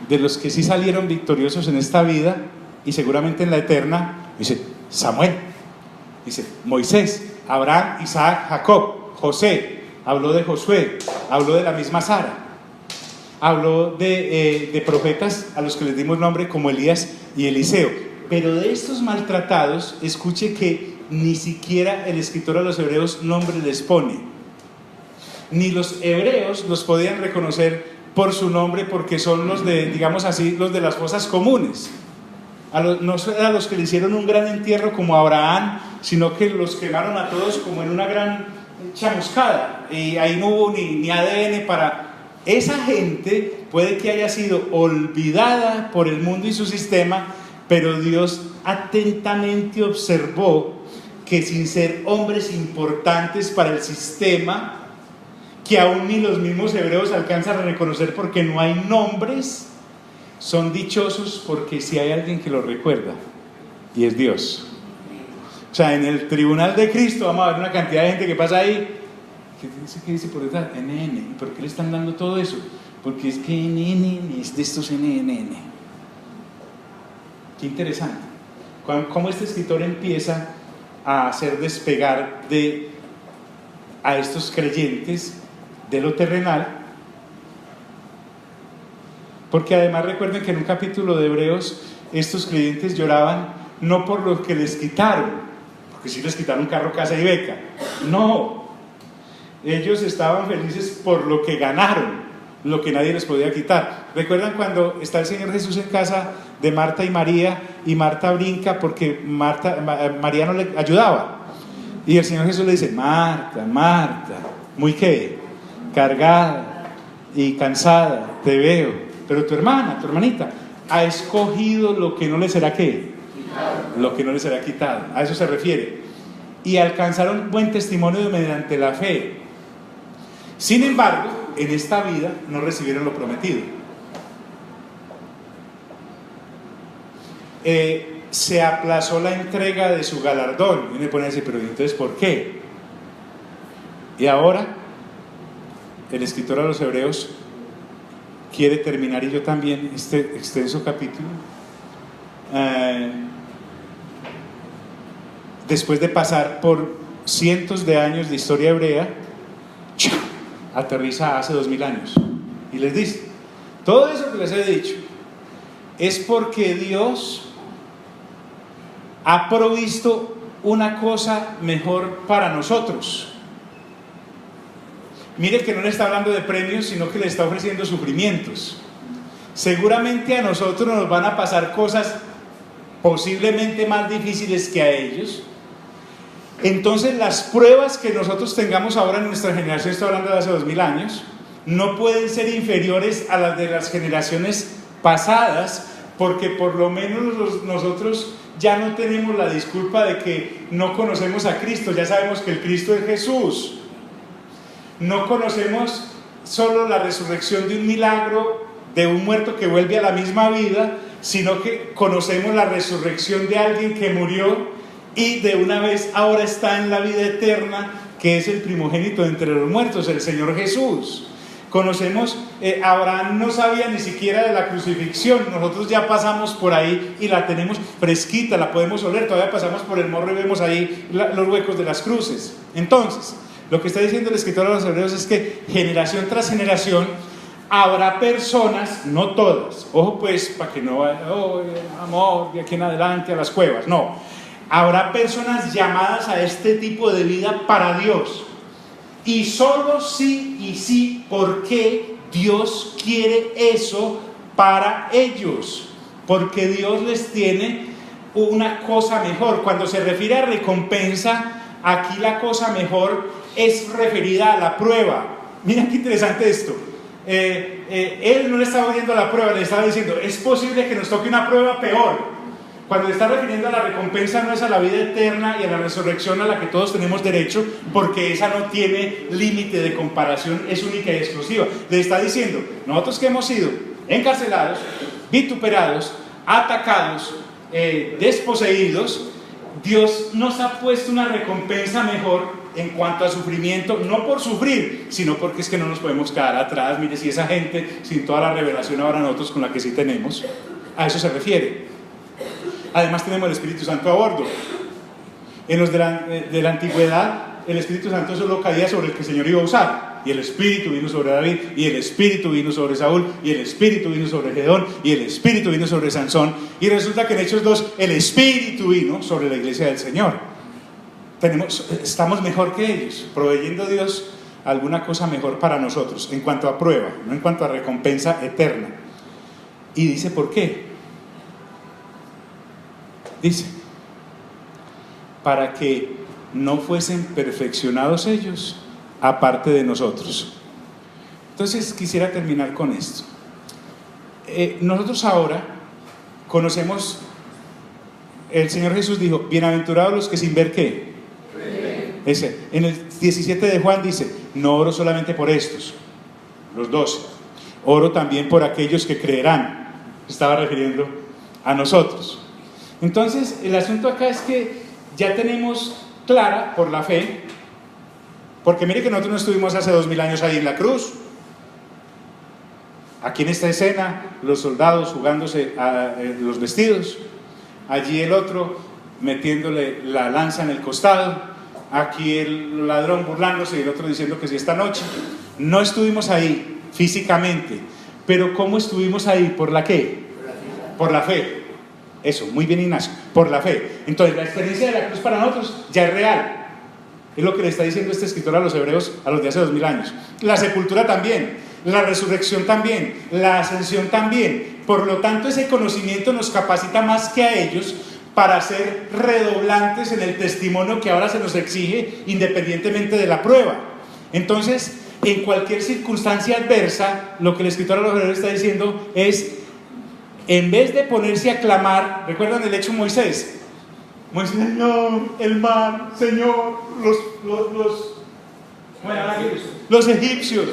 De los que sí salieron victoriosos en esta vida y seguramente en la eterna, dice Samuel, dice Moisés, Abraham, Isaac, Jacob, José. Habló de Josué, habló de la misma Sara, habló de profetas a los que les dimos nombre como Elías y Eliseo. Pero de estos maltratados, escuche que ni siquiera el escritor a los hebreos nombre les pone. Ni los hebreos los podían reconocer por su nombre, porque son los de, digamos así, los de las fosas comunes. No a los que le hicieron un gran entierro como a Abraham, sino que los quemaron a todos como en una gran chamuscada, y ahí no hubo ni ADN para esa gente. Puede que haya sido olvidada por el mundo y su sistema, pero Dios atentamente observó que sin ser hombres importantes para el sistema, que aún ni los mismos hebreos alcanzan a reconocer porque no hay nombres, son dichosos porque si hay alguien que los recuerda, y es Dios. O sea, en el tribunal de Cristo vamos a ver una cantidad de gente que pasa ahí. ¿Qué dice por detrás? NN. ¿Y por qué le están dando todo eso? Porque es que NN es de estos NNN. Qué interesante. Cómo este escritor empieza a hacer despegar a estos creyentes de lo terrenal. Porque además recuerden que en un capítulo de Hebreos estos creyentes lloraban no por lo que les quitaron, porque si les quitaron carro, casa y beca. No, ellos estaban felices por lo que ganaron, lo que nadie les podía quitar. ¿Recuerdan cuando está el Señor Jesús en casa de Marta y María, y Marta brinca porque María no le ayudaba? Y el Señor Jesús le dice: Marta, Marta, muy qué, cargada y cansada te veo, pero tu hermana, tu hermanita, ha escogido lo que no le será ¿qué? Lo que no les será quitado. A eso se refiere. Y alcanzaron buen testimonio mediante la fe. Sin embargo, en esta vida no recibieron lo prometido. Se aplazó la entrega de su galardón. Y me pone a decir: pero entonces ¿por qué? Y ahora el escritor a los Hebreos quiere terminar, y yo también, este extenso capítulo, después de pasar por cientos de años de historia hebrea, aterriza hace 2000 años y les dice: todo eso que les he dicho es porque Dios ha provisto una cosa mejor para nosotros. Mire que no le está hablando de premios, sino que le está ofreciendo sufrimientos. Seguramente a nosotros nos van a pasar cosas posiblemente más difíciles que a ellos. Entonces las pruebas que nosotros tengamos ahora en nuestra generación, estoy hablando de hace 2000 años, no pueden ser inferiores a las de las generaciones pasadas, porque por lo menos nosotros ya no tenemos la disculpa de que no conocemos a Cristo. Ya sabemos que el Cristo es Jesús. No conocemos solo la resurrección de un milagro, de un muerto que vuelve a la misma vida, sino que conocemos la resurrección de alguien que murió y de una vez ahora está en la vida eterna, que es el primogénito de entre los muertos, el Señor Jesús. Conocemos, Abraham no sabía ni siquiera de la crucifixión, nosotros ya pasamos por ahí y la tenemos fresquita, la podemos oler, todavía pasamos por el morro y vemos ahí los huecos de las cruces. Entonces, lo que está diciendo el escritor a los Hebreos es que generación tras generación habrá personas, no todas, ojo pues, para que no vaya, amor, de aquí en adelante a las cuevas, no, habrá personas llamadas a este tipo de vida para Dios, y solo sí y sí porque Dios quiere eso para ellos, porque Dios les tiene una cosa mejor. Cuando se refiere a recompensa, aquí la cosa mejor es referida a la prueba. Mira qué interesante esto. Él no le estaba viendo la prueba, le estaba diciendo: es posible que nos toque una prueba peor. Cuando le está refiriendo a la recompensa, no es a la vida eterna y a la resurrección a la que todos tenemos derecho, porque esa no tiene límite de comparación, es única y exclusiva. Le está diciendo: nosotros que hemos sido encarcelados, vituperados, atacados, desposeídos, Dios nos ha puesto una recompensa mejor en cuanto a sufrimiento, no por sufrir, sino porque es que no nos podemos quedar atrás. Mire, si esa gente, sin toda la revelación ahora nosotros con la que sí tenemos, a eso se refiere. Además tenemos el Espíritu Santo a bordo. En los de la antigüedad, el Espíritu Santo solo caía sobre el que el Señor iba a usar, y el Espíritu vino sobre David, y el Espíritu vino sobre Saúl, y el Espíritu vino sobre Gedeón, y el Espíritu vino sobre Sansón, y resulta que en Hechos 2 el Espíritu vino sobre la iglesia del Señor. Estamos mejor que ellos, proveyendo Dios alguna cosa mejor para nosotros en cuanto a prueba, no en cuanto a recompensa eterna. Y dice: ¿por qué? Dice: para que no fuesen perfeccionados ellos aparte de nosotros. Entonces quisiera terminar con esto. Nosotros ahora conocemos, el Señor Jesús dijo: bienaventurados los que sin ver ¿qué? En el 17 de Juan dice: no oro solamente por estos, los 12, oro también por aquellos que creerán. Se estaba refiriendo a nosotros. Entonces el asunto acá es que ya tenemos clara por la fe, porque mire que nosotros no estuvimos hace 2000 años ahí en la cruz. Aquí en esta escena, los soldados jugándose los vestidos, allí el otro metiéndole la lanza en el costado, aquí el ladrón burlándose y el otro diciendo que si esta noche. No estuvimos ahí físicamente, pero ¿cómo estuvimos ahí? ¿Por la qué? Por la fe. Eso, muy bien, Ignacio, por la fe. Entonces la experiencia de la cruz para nosotros ya es real. Es lo que le está diciendo este escritor a los Hebreos, a los de hace 2000 años. La sepultura también, la resurrección también, la ascensión también. Por lo tanto, ese conocimiento nos capacita más que a ellos para ser redoblantes en el testimonio que ahora se nos exige, independientemente de la prueba. Entonces, en cualquier circunstancia adversa, lo que el escritor a los Hebreos está diciendo es: en vez de ponerse a clamar, ¿recuerdan el hecho Moisés? Moisés: Señor, el mar, Señor, los egipcios.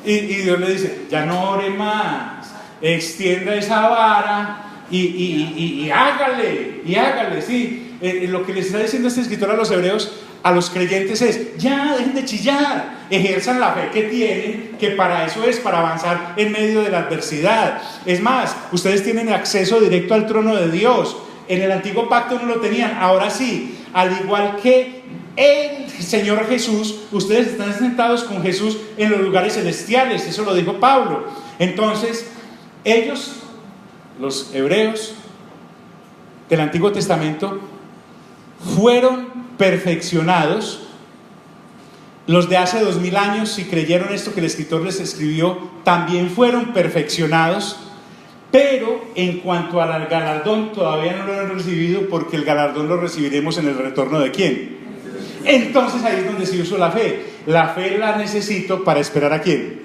Y Dios le dice: ya no ore más, extienda esa vara y hágale, sí. Lo que les está diciendo este escritor a los hebreos, a los creyentes es: ya dejen de chillar, ejerzan la fe que tienen, que para eso es, para avanzar en medio de la adversidad. Es más, ustedes tienen acceso directo al trono de Dios. En el antiguo pacto no lo tenían, ahora sí. Al igual que el Señor Jesús, ustedes están sentados con Jesús en los lugares celestiales, eso lo dijo Pablo. Entonces, ellos, los hebreos del Antiguo Testamento, fueron perfeccionados. Los de hace 2000 años, si creyeron esto que el escritor les escribió, también fueron perfeccionados. Pero en cuanto al galardón, todavía no lo han recibido, porque el galardón lo recibiremos en el retorno ¿de quién? Entonces ahí es donde se usó la fe. La fe la necesito para esperar ¿a quién?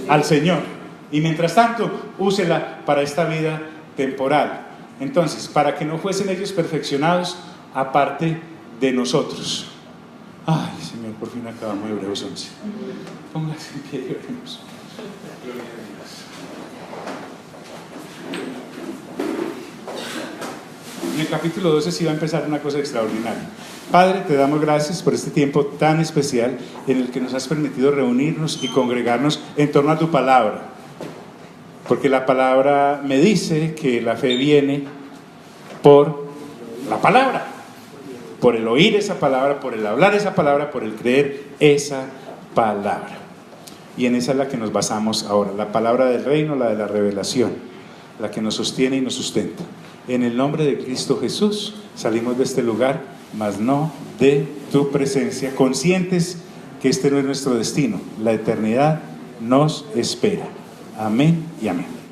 Al Señor. Y mientras tanto, úsela para esta vida temporal. Entonces, para que no fuesen ellos perfeccionados aparte de nosotros. Ay, Señor, por fin acabamos Hebreos 11. Póngase en pie y oremos. En el capítulo 12 sí va a empezar una cosa extraordinaria. Padre, te damos gracias por este tiempo tan especial en el que nos has permitido reunirnos y congregarnos en torno a tu palabra. Porque la palabra me dice que la fe viene por la palabra, por el oír esa palabra, por el hablar esa palabra, por el creer esa palabra. Y en esa es la que nos basamos ahora, la palabra del reino, la de la revelación, la que nos sostiene y nos sustenta. En el nombre de Cristo Jesús salimos de este lugar, mas no de tu presencia, conscientes que este no es nuestro destino, la eternidad nos espera. Amén y amén.